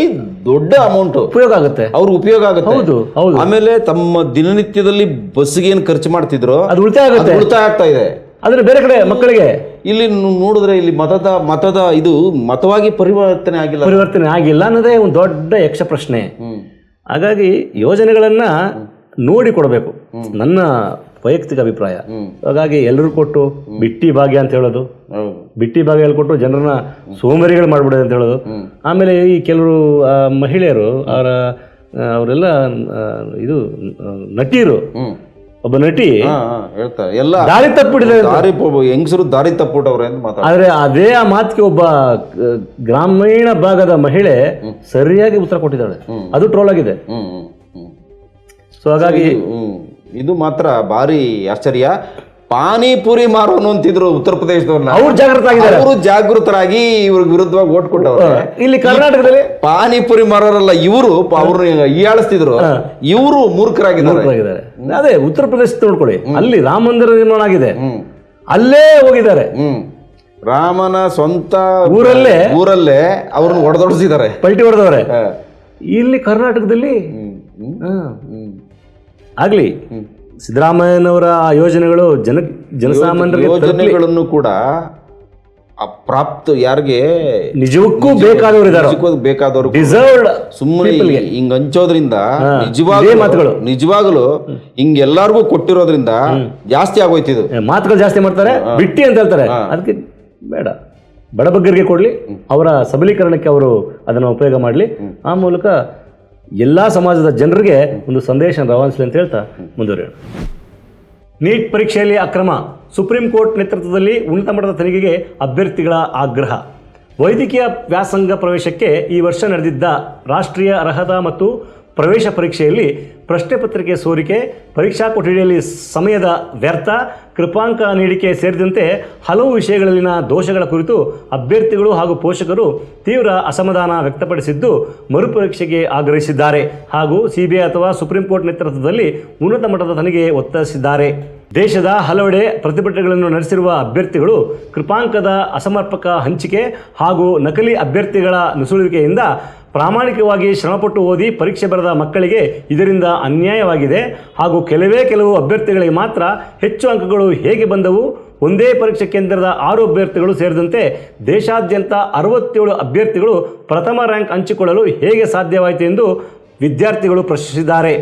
Speaker 2: ದೊಡ್ಡ ಅಮೌಂಟ್
Speaker 1: ಉಪಯೋಗ ಆಗುತ್ತೆ,
Speaker 2: ಅವ್ರಿಗೆ ಉಪಯೋಗ ಆಗುತ್ತೆ.
Speaker 1: ಹೌದು.
Speaker 2: ಆಮೇಲೆ ತಮ್ಮ ದಿನನಿತ್ಯದಲ್ಲಿ ಬಸ್ಗೆ ಏನು ಖರ್ಚು ಮಾಡ್ತಿದ್ರು
Speaker 1: ಅದು ಉಳಿತಾಯ
Speaker 2: ಆಗ್ತಾ ಇದೆ.
Speaker 1: ಆದ್ರೆ ಬೇರೆ ಕಡೆ ಮಕ್ಕಳಿಗೆ
Speaker 2: ಇಲ್ಲಿ ನೋಡಿದ್ರೆ ಇಲ್ಲಿ ಮತದ ಇದು ಮತವಾಗಿ ಪರಿವರ್ತನೆ ಆಗಿಲ್ಲ
Speaker 1: ಅನ್ನೋದೇ ಒಂದು ದೊಡ್ಡ ಯಕ್ಷ ಪ್ರಶ್ನೆ. ಹಾಗಾಗಿ ಯೋಜನೆಗಳನ್ನ ನೋಡಿ ಕೊಡಬೇಕು, ನನ್ನ ವೈಯಕ್ತಿಕ ಅಭಿಪ್ರಾಯ. ಹಾಗಾಗಿ ಎಲ್ಲರೂ ಕೊಟ್ಟು ಬಿಟ್ಟಿ ಭಾಗ್ಯ ಅಂತ ಹೇಳೋದು, ಬಿಟ್ಟಿ ಭಾಗ್ಯ ಹೇಳ್ಕೊಟ್ಟು ಜನರನ್ನ ಸೋಮಾರಿಗಳು ಮಾಡ್ಬಿಡೋದು ಅಂತ ಹೇಳೋದು. ಆಮೇಲೆ ಈ ಕೆಲವರು ಮಹಿಳೆಯರು ಅವರೆಲ್ಲ ಇದು ನಟಿಯರು, ಒಬ್ಬ ನಟಿ
Speaker 2: ಹೇಳ್ತಾರೆ ಎಲ್ಲ
Speaker 1: ದಾರಿ ತಪ್ಪಿಡಿದೆ,
Speaker 2: ಹೆಂಗಸರು ದಾರಿ ತಪ್ಪಿಟ್ಟವ್ರೆ ಅಂತ ಮಾತಾಡ್ತಾರೆ.
Speaker 1: ಆದ್ರೆ ಅದೇ ಆ ಮಾತಿಗೆ ಒಬ್ಬ ಗ್ರಾಮೀಣ ಭಾಗದ ಮಹಿಳೆ ಸರಿಯಾಗಿ ಉತ್ತರ ಕೊಟ್ಟಿದ್ದಾಳೆ, ಅದು ಟ್ರೋಲ್ ಆಗಿದೆ. ಸೊ ಹಾಗಾಗಿ
Speaker 2: ಇದು ಮಾತ್ರ ಭಾರಿ ಆಶ್ಚರ್ಯ. ಪಾನಿಪುರಿ ಮಾರೋನು ಅಂತಿದ್ರು ಉತ್ತರ ಪ್ರದೇಶದವ್ರನ್ನ, ಅವರು ಜಾಗೃತರಾಗಿ ಇವ್ರಿಗೆ ವಿರುದ್ಧವಾಗಿ ಓಟ್ ಕೊಟ್ಟವ್ರು.
Speaker 1: ಇಲ್ಲಿ ಕರ್ನಾಟಕದಲ್ಲಿ
Speaker 2: ಪಾನಿಪುರಿ ಮಾರೋರಲ್ಲ ಇವರು, ಅವ್ರನ್ನ ಹೀಯಾಳಿಸ್ತಿದ್ರು, ಇವರು ಮೂರ್ಖರಾಗಿದ್ದಾರೆ.
Speaker 1: ಅದೇ ಉತ್ತರ ಪ್ರದೇಶ ನೋಡ್ಕೊಳ್ಳಿ, ಅಲ್ಲಿ ರಾಮ ಮಂದಿರ ನಿರ್ಮಾಣ ಆಗಿದೆ, ಅಲ್ಲೇ ಹೋಗಿದ್ದಾರೆ.
Speaker 2: ರಾಮನ ಸ್ವಂತ
Speaker 1: ಊರಲ್ಲೇ
Speaker 2: ಅವ್ರನ್ನ ಹೊಡೆದೊಡಿಸಿದ್ದಾರೆ,
Speaker 1: ಪಲ್ಟಿ ಹೊಡೆದವ್ರೆ. ಇಲ್ಲಿ ಕರ್ನಾಟಕದಲ್ಲಿ ಆಗ್ಲಿ ಸಿದ್ದರಾಮಯ್ಯನವರ ಯೋಜನೆಗಳು ಜನಸಾಮಾನ್ಯರ
Speaker 2: ಯೋಜನೆಗಳನ್ನು ಕೂಡ ಅಪ್ರಾಪ್ತ ಯಾರಿಗೆ
Speaker 1: ನಿಜಕ್ಕೂ ಬೇಕಾದವರು
Speaker 2: ಸುಮ್ಮನೆ ಹಿಂಗ್ ಹಂಚೋದ್ರಿಂದ ನಿಜವಾಗ್ಲು ಹಿಂಗ್ ಎಲ್ಲಾರ್ಗು ಕೊಟ್ಟಿರೋದ್ರಿಂದ ಜಾಸ್ತಿ ಆಗೋಯ್ತಿದ್ದು.
Speaker 1: ಮಾತುಗಳು ಜಾಸ್ತಿ ಮಾಡ್ತಾರೆ, ಬಿಟ್ಟಿ ಅಂತ ಹೇಳ್ತಾರೆ. ಅದಕ್ಕೆ ಬೇಡ, ಬಡಬಗ್ಗರಿಗೆ ಕೊಡ್ಲಿ, ಅವರ ಸಬಲೀಕರಣಕ್ಕೆ ಅವರು ಅದನ್ನು ಉಪಯೋಗ ಮಾಡಲಿ. ಆ ಮೂಲಕ ಎಲ್ಲ ಸಮಾಜದ ಜನರಿಗೆ ಒಂದು ಸಂದೇಶ ರವಾನಿಸಲಿ ಅಂತ ಹೇಳ್ತಾ ಮುಂದುವರಿಯೋಣ. ನೀಟ್ ಪರೀಕ್ಷೆಯಲ್ಲಿ ಅಕ್ರಮ, ಸುಪ್ರೀಂ ಕೋರ್ಟ್ ನೇತೃತ್ವದಲ್ಲಿ ಉನ್ನತ ಮಟ್ಟದ ತನಿಖೆಗೆ ಅಭ್ಯರ್ಥಿಗಳ ಆಗ್ರಹ. ವೈದ್ಯಕೀಯ ವ್ಯಾಸಂಗ ಪ್ರವೇಶಕ್ಕೆ ಈ ವರ್ಷ ನಡೆದಿದ್ದ ರಾಷ್ಟ್ರೀಯ ಅರ್ಹತಾ ಮತ್ತು ಪ್ರವೇಶ ಪರೀಕ್ಷೆಯಲ್ಲಿ ಪ್ರಶ್ನೆ ಪತ್ರಿಕೆ ಸೋರಿಕೆ, ಪರೀಕ್ಷಾ ಕೊಠಡಿಯಲ್ಲಿ ಸಮಯದ ವ್ಯರ್ಥ, ಕೃಪಾಂಕ ನೀಡಿಕೆ ಸೇರಿದಂತೆ ಹಲವು ವಿಷಯಗಳಲ್ಲಿನ ದೋಷಗಳ ಕುರಿತು ಅಭ್ಯರ್ಥಿಗಳು ಹಾಗೂ ಪೋಷಕರು ತೀವ್ರ ಅಸಮಾಧಾನ ವ್ಯಕ್ತಪಡಿಸಿದ್ದು ಮರುಪರೀಕ್ಷೆಗೆ ಆಗ್ರಹಿಸಿದ್ದಾರೆ ಹಾಗೂ CBI ಅಥವಾ ಸುಪ್ರೀಂ ಕೋರ್ಟ್ ನೇತೃತ್ವದಲ್ಲಿ ಉನ್ನತ ಮಟ್ಟದ ತನಿಖೆ ಒತ್ತಾಯಿಸಿದ್ದಾರೆ. ದೇಶದ ಹಲವೆಡೆ ಪ್ರತಿಭಟನೆಗಳನ್ನು ನಡೆಸಿರುವ ಅಭ್ಯರ್ಥಿಗಳು ಕೃಪಾಂಕದ ಅಸಮರ್ಪಕ ಹಂಚಿಕೆ ಹಾಗೂ ನಕಲಿ ಅಭ್ಯರ್ಥಿಗಳ ನುಸುಳುವಿಕೆಯಿಂದ ಪ್ರಾಮಾಣಿಕವಾಗಿ ಶ್ರಮಪಟ್ಟು ಓದಿ ಪರೀಕ್ಷೆ ಬರೆದ ಮಕ್ಕಳಿಗೆ ಇದರಿಂದ ಅನ್ಯಾಯವಾಗಿದೆ ಹಾಗೂ ಕೆಲವು ಅಭ್ಯರ್ಥಿಗಳಿಗೆ ಮಾತ್ರ ಹೆಚ್ಚು ಅಂಕಗಳು ಹೇಗೆ ಬಂದವು, ಒಂದೇ ಪರೀಕ್ಷಾ ಕೇಂದ್ರದ 6 ಅಭ್ಯರ್ಥಿಗಳು ಸೇರಿದಂತೆ ದೇಶಾದ್ಯಂತ 67 ಅಭ್ಯರ್ಥಿಗಳು ಪ್ರಥಮ ರ್ಯಾಂಕ್ ಹಂಚಿಕೊಳ್ಳಲು ಹೇಗೆ ಸಾಧ್ಯವಾಯಿತು ಎಂದು ವಿದ್ಯಾರ್ಥಿಗಳು ಪ್ರಶ್ನಿಸಿದ್ದಾರೆ.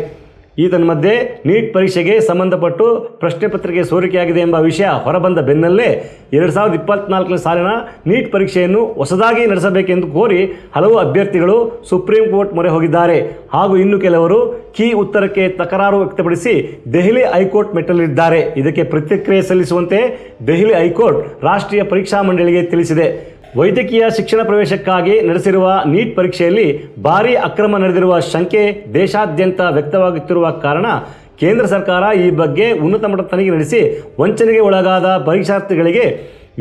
Speaker 1: ಮಧ್ಯೆ ನೀಟ್ ಪರೀಕ್ಷೆಗೆ ಸಂಬಂಧಪಟ್ಟು ಪ್ರಶ್ನೆ ಪತ್ರಿಕೆ ಸೋರಿಕೆಯಾಗಿದೆ ಎಂಬ ವಿಷಯ ಹೊರಬಂದ ಬೆನ್ನಲ್ಲೇ 2024 ಸಾಲಿನ ನೀಟ್ ಪರೀಕ್ಷೆಯನ್ನು ಹೊಸದಾಗಿ ನಡೆಸಬೇಕೆಂದು ಕೋರಿ ಹಲವು ಅಭ್ಯರ್ಥಿಗಳು ಸುಪ್ರೀಂ ಕೋರ್ಟ್ ಮೊರೆ ಹೋಗಿದ್ದಾರೆ. ಹಾಗೂ ಇನ್ನು ಕೆಲವರು ಕೀ ಉತ್ತರಕ್ಕೆ ತಕರಾರು ವ್ಯಕ್ತಪಡಿಸಿ ದೆಹಲಿ ಹೈಕೋರ್ಟ್ ಮೆಟ್ಟಲಿದ್ದಾರೆ. ಇದಕ್ಕೆ ಪ್ರತಿಕ್ರಿಯೆ ಸಲ್ಲಿಸುವಂತೆ ದೆಹಲಿ ಹೈಕೋರ್ಟ್ ರಾಷ್ಟ್ರೀಯ ಪರೀಕ್ಷಾ ಮಂಡಳಿಗೆ ತಿಳಿಸಿದೆ. ವೈದ್ಯಕೀಯ ಶಿಕ್ಷಣ ಪ್ರವೇಶಕ್ಕಾಗಿ ನಡೆಸಿರುವ ನೀಟ್ ಪರೀಕ್ಷೆಯಲ್ಲಿ ಭಾರೀ ಅಕ್ರಮ ನಡೆದಿರುವ ಶಂಕೆ ದೇಶಾದ್ಯಂತ ವ್ಯಕ್ತವಾಗುತ್ತಿರುವ ಕಾರಣ ಕೇಂದ್ರ ಸರ್ಕಾರ ಈ ಬಗ್ಗೆ ಉನ್ನತ ಮಟ್ಟದ ತನಿಖೆ ನಡೆಸಿ ವಂಚನೆಗೆ ಒಳಗಾದ ಪರೀಕ್ಷಾರ್ಥಿಗಳಿಗೆ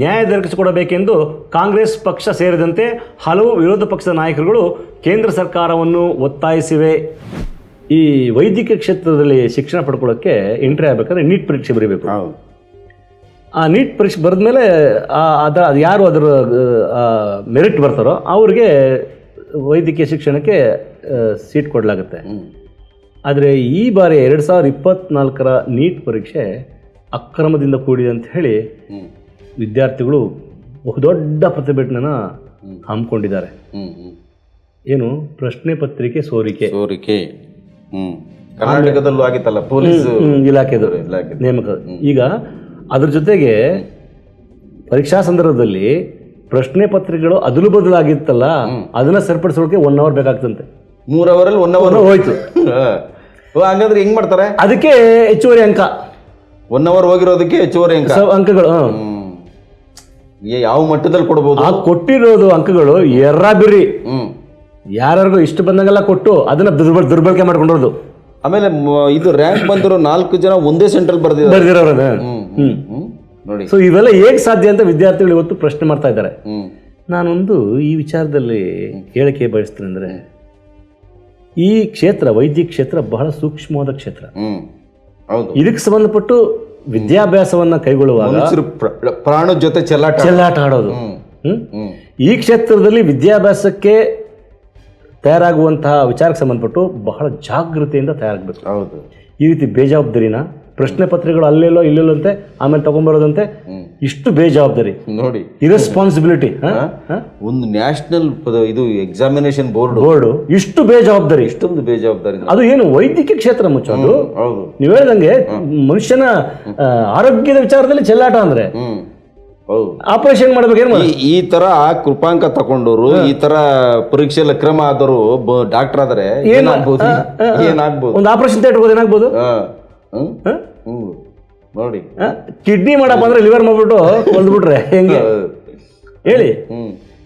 Speaker 1: ನ್ಯಾಯ ದೊರಕಿಸಿಕೊಡಬೇಕೆಂದು ಕಾಂಗ್ರೆಸ್ ಪಕ್ಷ ಸೇರಿದಂತೆ ಹಲವು ವಿರೋಧ ಪಕ್ಷದ ನಾಯಕರುಗಳು ಕೇಂದ್ರ ಸರ್ಕಾರವನ್ನು ಒತ್ತಾಯಿಸಿವೆ. ಈ ವೈದ್ಯಕೀಯ ಕ್ಷೇತ್ರದಲ್ಲಿ ಶಿಕ್ಷಣ ಪಡ್ಕೊಳ್ಳೋಕ್ಕೆ ಎಂಟ್ರಿ ಆಗಬೇಕಾದ್ರೆ ನೀಟ್ ಪರೀಕ್ಷೆ ಬರೀಬೇಕು. ಆ ನೀಟ್ ಪರೀಕ್ಷೆ ಬರೆದ ಮೇಲೆ ಅದು ಯಾರು ಅದರ ಮೆರಿಟ್ ಬರ್ತಾರೋ ಅವ್ರಿಗೆ ವೈದ್ಯಕೀಯ ಶಿಕ್ಷಣಕ್ಕೆ ಸೀಟ್ ಕೊಡಲಾಗುತ್ತೆ. ಆದರೆ ಈ ಬಾರಿ 2024 ನೀಟ್ ಪರೀಕ್ಷೆ ಅಕ್ರಮದಿಂದ ಕೂಡಿದೆ ಅಂತ ಹೇಳಿ ವಿದ್ಯಾರ್ಥಿಗಳು ಬಹುದೊಡ್ಡ ಪ್ರತಿಭಟನೆನ ಹಮ್ಮಿಕೊಂಡಿದ್ದಾರೆ. ಏನು ಪ್ರಶ್ನೆ ಪತ್ರಿಕೆ ಸೋರಿಕೆ
Speaker 2: ಕರ್ನಾಟಕದಲ್ಲೂ ಆಗಿತ್ತಲ್ಲ ಪೊಲೀಸ್
Speaker 1: ಇಲಾಖೆದು ನೇಮಕ. ಈಗ ಅದ್ರ ಜೊತೆಗೆ ಪರೀಕ್ಷಾ ಸಂದರ್ಭದಲ್ಲಿ ಪ್ರಶ್ನೆ ಪತ್ರಿಕೆಗಳು ಅದಲು ಬದಲಾಗಿತ್ತಲ್ಲ, ಅದನ್ನ ಸರಿಪಡಿಸೋಕೆ 1 ಅವರ್ ಬೇಕಾಗ್ತಂತೆ.
Speaker 2: 3 ಅವರಲ್ಲಿ 1 ಅವರ್
Speaker 1: ಹೋಯ್ತು.
Speaker 2: ಹಂಗಂದ್ರೆ ಹೆಂಗ್ ಮಾಡ್ತಾರೆ?
Speaker 1: ಅದಕ್ಕೆ ಹೆಚ್ಚುವರಿ ಅಂಕ,
Speaker 2: 1 ಅವರ್ ಹೋಗಿರೋದಕ್ಕೆ ಹೆಚ್ಚುವರಿ
Speaker 1: ಅಂಕಗಳು
Speaker 2: ಯಾವ ಮಟ್ಟದಲ್ಲಿ ಕೊಡ್ಬೋದು?
Speaker 1: ಆ ಕೊಟ್ಟಿರೋದು ಅಂಕಗಳು ಎರ್ರಾಬಿರಿ ಯಾರಿಗೂ ಇಷ್ಟ ಬಂದಂಗೆಲ್ಲ ಕೊಟ್ಟು ಅದನ್ನ ದುರ್ಬಳಕೆ ಮಾಡ್ಕೊಂಡಿರೋದು.
Speaker 2: ಆಮೇಲೆ ಇದು ರ್ಯಾಂಕ್ ಬಂದಿರೋ 4 ಜನ ಒಂದೇ ಸೆಂಟ್ರಲ್
Speaker 1: ಬರ್ದಿರೋರು
Speaker 2: ನೋಡಿ.
Speaker 1: ಸೊ ಇವೆಲ್ಲ ಹೇಗೆ ಸಾಧ್ಯ ಅಂತ ವಿದ್ಯಾರ್ಥಿಗಳು ಇವತ್ತು ಪ್ರಶ್ನೆ ಮಾಡ್ತಾ ಇದ್ದಾರೆ. ನಾನೊಂದು ಈ ವಿಚಾರದಲ್ಲಿ ಹೇಳಿಕೆ ಬಯಸ್ತೇನೆ ಅಂದರೆ, ಈ ಕ್ಷೇತ್ರ ವೈದ್ಯ ಕ್ಷೇತ್ರ ಬಹಳ ಸೂಕ್ಷ್ಮವಾದ ಕ್ಷೇತ್ರ. ಇದಕ್ಕೆ ಸಂಬಂಧಪಟ್ಟು ವಿದ್ಯಾಭ್ಯಾಸವನ್ನ ಕೈಗೊಳ್ಳುವಾಗ
Speaker 2: ಪ್ರಾಣದ ಜೊತೆ
Speaker 1: ಚೆಲ್ಲಾಟ ಆಡೋದು. ಈ ಕ್ಷೇತ್ರದಲ್ಲಿ ವಿದ್ಯಾಭ್ಯಾಸಕ್ಕೆ ತಯಾರಾಗುವಂತಹ ವಿಚಾರಕ್ಕೆ ಸಂಬಂಧಪಟ್ಟು ಬಹಳ ಜಾಗೃತಿಯಿಂದ ತಯಾರಾಗಬೇಕು.
Speaker 2: ಹೌದು.
Speaker 1: ಈ ರೀತಿ ಬೇಜವಾಬ್ದಾರಿನ ಪ್ರಶ್ನೆ ಪತ್ರಿಕೆಗಳು ಅಲ್ಲೆಲ್ಲೋ ಇಲ್ಲೆಲ್ಲೋ ಅಂತೆ ಆಮೇಲೆ ತಗೊಂಡ್ಬರೋದಂತೆ, ಇಷ್ಟು ಬೇಜವಾಬ್ದಾರಿ
Speaker 2: ನೋಡಿ,
Speaker 1: ಇರೆಸ್ಪಾನ್ಸಿಬಿಲಿಟಿ.
Speaker 2: ಒಂದು ನ್ಯಾಷನಲ್ ಇದು ಎಕ್ಸಾಮಿನೇಷನ್ ಬೋರ್ಡ್
Speaker 1: ಇಷ್ಟು ಬೇಜವಾಬ್ದಾರಿ,
Speaker 2: ಇಷ್ಟೊಂದು ಬೇಜವಾಬ್ದಾರಿ.
Speaker 1: ಅದು ಏನು ವೈದ್ಯಕೀಯ ಕ್ಷೇತ್ರ ಮುಚ್ಚೋದು. ನೀವು ಹೇಳ್ದಂಗೆ ಮನುಷ್ಯನ ಆರೋಗ್ಯದ ವಿಚಾರದಲ್ಲಿ ಚೆಲ್ಲಾಟ ಅಂದ್ರೆ ಆಪರೇಷನ್ ಮಾಡ್ಬೇಕು.
Speaker 2: ಈ ತರ ಕೃಪಾಂಕ ತಗೊಂಡವರು, ಈ ತರ ಪರೀಕ್ಷೆಯಲ್ಲಿ ಕ್ರಮ ಆದವರು ಡಾಕ್ಟರ್ ಆದ್ರೆ ಏನಾಗ್ಬೋದು?
Speaker 1: ಒಂದು ಆಪರೇಷನ್ ಥಿಯೇಟರ್ ಏನಾಗ್ಬೋದು
Speaker 2: ನೋಡಿ.
Speaker 1: ಕಿಡ್ನಿ ಮಾಡಪ್ಪ ಅಂದ್ರೆ ಲಿವರ್ ಮಾಡ್ಬಿಟ್ಟು ಹೊಲ್ದ್ಬಿಟ್ರೆ ಹೆಂಗೆ ಹೇಳಿ?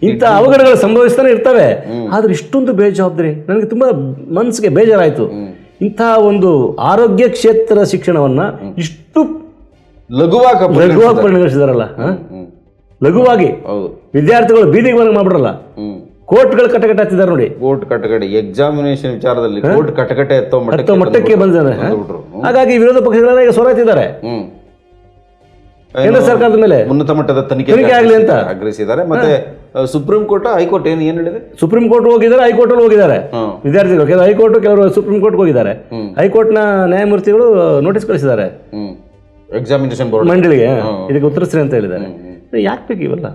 Speaker 1: ಇಂಥ ಅವಘಡಗಳು ಸಂಭವಿಸ್ತಾನೆ ಇರ್ತವೆ. ಆದ್ರೆ ಇಷ್ಟೊಂದು ಬೇಜವಾಬ್ದಾರಿ ನನಗೆ ತುಂಬಾ ಮನಸ್ಸಿಗೆ ಬೇಜಾರಾಯ್ತು. ಇಂಥ ಒಂದು ಆರೋಗ್ಯ ಕ್ಷೇತ್ರ ಶಿಕ್ಷಣವನ್ನ ಇಷ್ಟು ಲಘುವಾಗಿ ಪರಿಗಣಿಸಿದಾರಲ್ಲ, ಲಘುವಾಗಿ ವಿದ್ಯಾರ್ಥಿಗಳು ಬೀದಿಗೆ ಬಂದು ಮಾಡ್ಬಿಡ್ರಲ್ಲ. ಕೋರ್ಟ್ಗಳು ಕಟಕಟೆ ಹತ್ತಿದ್ದಾರೆ ನೋಡಿ.
Speaker 2: ಕೋರ್ಟ್ ಕಟಕಟೆ ಎಕ್ಸಾಮಿನೇಷನ್ ವಿಚಾರದಲ್ಲಿ ಕೋರ್ಟ್ ಕಟಕಟೆ ಎತ್ತೋ
Speaker 1: ಮಟ್ಟಕ್ಕೆ ಬಂದಿದ್ದಾರೆ. ಹಾಗಾಗಿ ವಿರೋಧ ಪಕ್ಷಗಳನ್ನ ಈಗ ಸೋರಾಯ್ತಿದ್ದಾರೆ. ಕೇಂದ್ರ ಸರ್ಕಾರದ ಮೇಲೆ
Speaker 2: ಉನ್ನತ ಮಟ್ಟದ ತನಿಖೆ
Speaker 1: ಆಗಲಿ ಅಂತ
Speaker 2: ಆಗ್ರಹಿಸಿದ್ದಾರೆ. ಮತ್ತೆ ಸುಪ್ರೀಂ ಕೋರ್ಟ್ ಹೈಕೋರ್ಟ್ ಏನ್ ಹೇಳಿದೆ?
Speaker 1: ಸುಪ್ರೀಂ ಕೋರ್ಟ್ ಹೋಗಿದ್ದಾರೆ, ಹೈಕೋರ್ಟ್ ಅಲ್ಲಿ ಹೋಗಿದ್ದಾರೆ ವಿದ್ಯಾರ್ಥಿಗಳು. ಕೆಲವರು ಹೈಕೋರ್ಟ್, ಕೆಲವರು ಸುಪ್ರೀಂ ಕೋರ್ಟ್ ಹೋಗಿದ್ದಾರೆ. ಹೈಕೋರ್ಟ್ ನ ನ್ಯಾಯಮೂರ್ತಿಗಳು ನೋಟಿಸ್ ಕಳಿಸಿದ್ದಾರೆ
Speaker 2: ಎಕ್ಸಾಮಿನೇಷನ್ ಬೋರ್ಡ್
Speaker 1: ಮಂಡಳಿಗೆ, ಇದಕ್ಕೆ ಉತ್ತರಿಸ್ರಿ ಅಂತ ಹೇಳಿದ್ದಾರೆ. ಯಾಕೆ ಬೇಕು ಇವೆಲ್ಲ?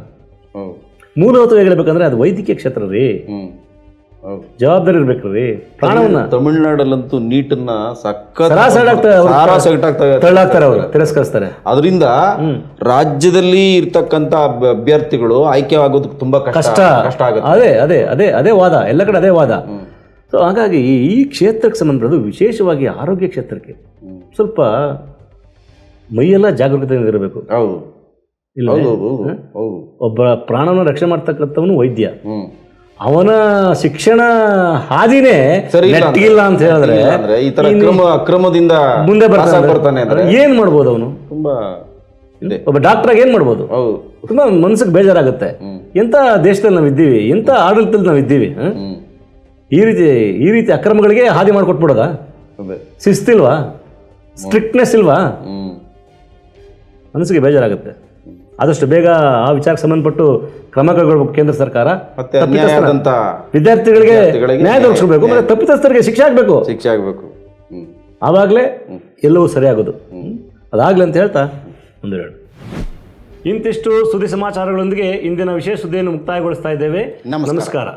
Speaker 1: ಮೂಲಭೂತವಾಗಿ ಹೇಳ್ಬೇಕಂದ್ರೆ ಅದು ವೈದ್ಯಕೀಯ ಕ್ಷೇತ್ರ ರೀ, ಜವಾಬ್ದಾರಿ ಇರ್ಬೇಕ್ರಿ. ಪ್ರಾಣವನ್ನ
Speaker 2: ತಮಿಳುನಾಡಲ್ಲಂತೂ ನೀಟನ್ನ
Speaker 1: ತಳ್ಳಾಕ್ತಾರೆ, ಅವರು ತಿರಸ್ಕರಿಸ್ತಾರೆ.
Speaker 2: ಅದರಿಂದ ರಾಜ್ಯದಲ್ಲಿ ಇರ್ತಕ್ಕಂಥ ಅಭ್ಯರ್ಥಿಗಳು ಆಯ್ಕೆ ಆಗೋದಕ್ಕೆ ತುಂಬಾ ಕಷ್ಟ ಆಗುತ್ತೆ.
Speaker 1: ಅದೇ ವಾದ, ಎಲ್ಲ ಕಡೆ ಅದೇ ವಾದ. ಸೊ ಹಾಗಾಗಿ ಈ ಕ್ಷೇತ್ರಕ್ಕೆ ಸಂಬಂಧಪಟ್ಟದ್ದು, ವಿಶೇಷವಾಗಿ ಆರೋಗ್ಯ ಕ್ಷೇತ್ರಕ್ಕೆ ಸ್ವಲ್ಪ ಮೈಯೆಲ್ಲ ಜಾಗರೂಕತೆಯಿಂದ ಇರಬೇಕು. ಇಲ್ಲ ಒಬ್ಬ ಪ್ರಾಣವನ್ನು ರಕ್ಷಣೆ ಮಾಡ್ತಕ್ಕಂಥವನು ವೈದ್ಯ, ಅವನ ಶಿಕ್ಷಣ ಹಾದಿನೇ ಇಲ್ಲ ಅಂತ ಹೇಳಿದ್ರೆ
Speaker 2: ಈ ತರ ಅಕ್ರಮದಿಂದ
Speaker 1: ಮುಂದೆ ಬರ್ತಾನೆ. ಏನ್ ಮಾಡ್ಬೋದು ಅವನು? ತುಂಬಾ ಒಬ್ಬ ಡಾಕ್ಟರ್ ಏನ್ ಮಾಡ್ಬೋದು? ತುಂಬಾ ಮನಸ್ಸಿಗೆ ಬೇಜಾರಾಗುತ್ತೆ. ಎಂತ ದೇಶದಲ್ಲಿ ನಾವಿದ್ದೀವಿ, ಎಂತ ಆಡಳಿತದಲ್ಲಿ ನಾವಿದ್ದೀವಿ. ಈ ರೀತಿ ಅಕ್ರಮಗಳಿಗೆ ಹಾದಿ ಮಾಡಿಕೊಟ್ಬಿಡೋದಾ? ಶಿಸ್ತಿಲ್ವಾ? ಸ್ಟ್ರಿಕ್ಟ್ನೆಸ್ ಇಲ್ವಾ? ಮನಸ್ಸಿಗೆ ಬೇಜಾರಾಗುತ್ತೆ. ಆದಷ್ಟು ಬೇಗ ಆ ವಿಚಾರಕ್ಕೆ ಸಂಬಂಧಪಟ್ಟು ಕ್ರಮ ಕೈಗೊಳ್ಳಬೇಕು ಕೇಂದ್ರ ಸರ್ಕಾರ. ವಿದ್ಯಾರ್ಥಿಗಳಿಗೆ ನ್ಯಾಯ ದೊರಕಿಸಬೇಕು, ಮತ್ತೆ ತಪ್ಪಿತಸ್ಥರಿಗೆ ಶಿಕ್ಷೆ ಆಗಬೇಕು. ಆವಾಗಲೇ ಎಲ್ಲವೂ ಸರಿಯಾಗೋದು. ಅದಾಗಲಿ ಅಂತ ಹೇಳ್ತಾ ಒಂದೆರಡು ಇಂತಿಷ್ಟು ಸುದ್ದಿ ಸಮಾಚಾರಗಳೊಂದಿಗೆ ಇಂದಿನ ವಿಶೇಷ ಸುದ್ದಿಯನ್ನು ಮುಕ್ತಾಯಗೊಳಿಸ್ತಾ ಇದ್ದೇವೆ. ನಮಸ್ಕಾರ.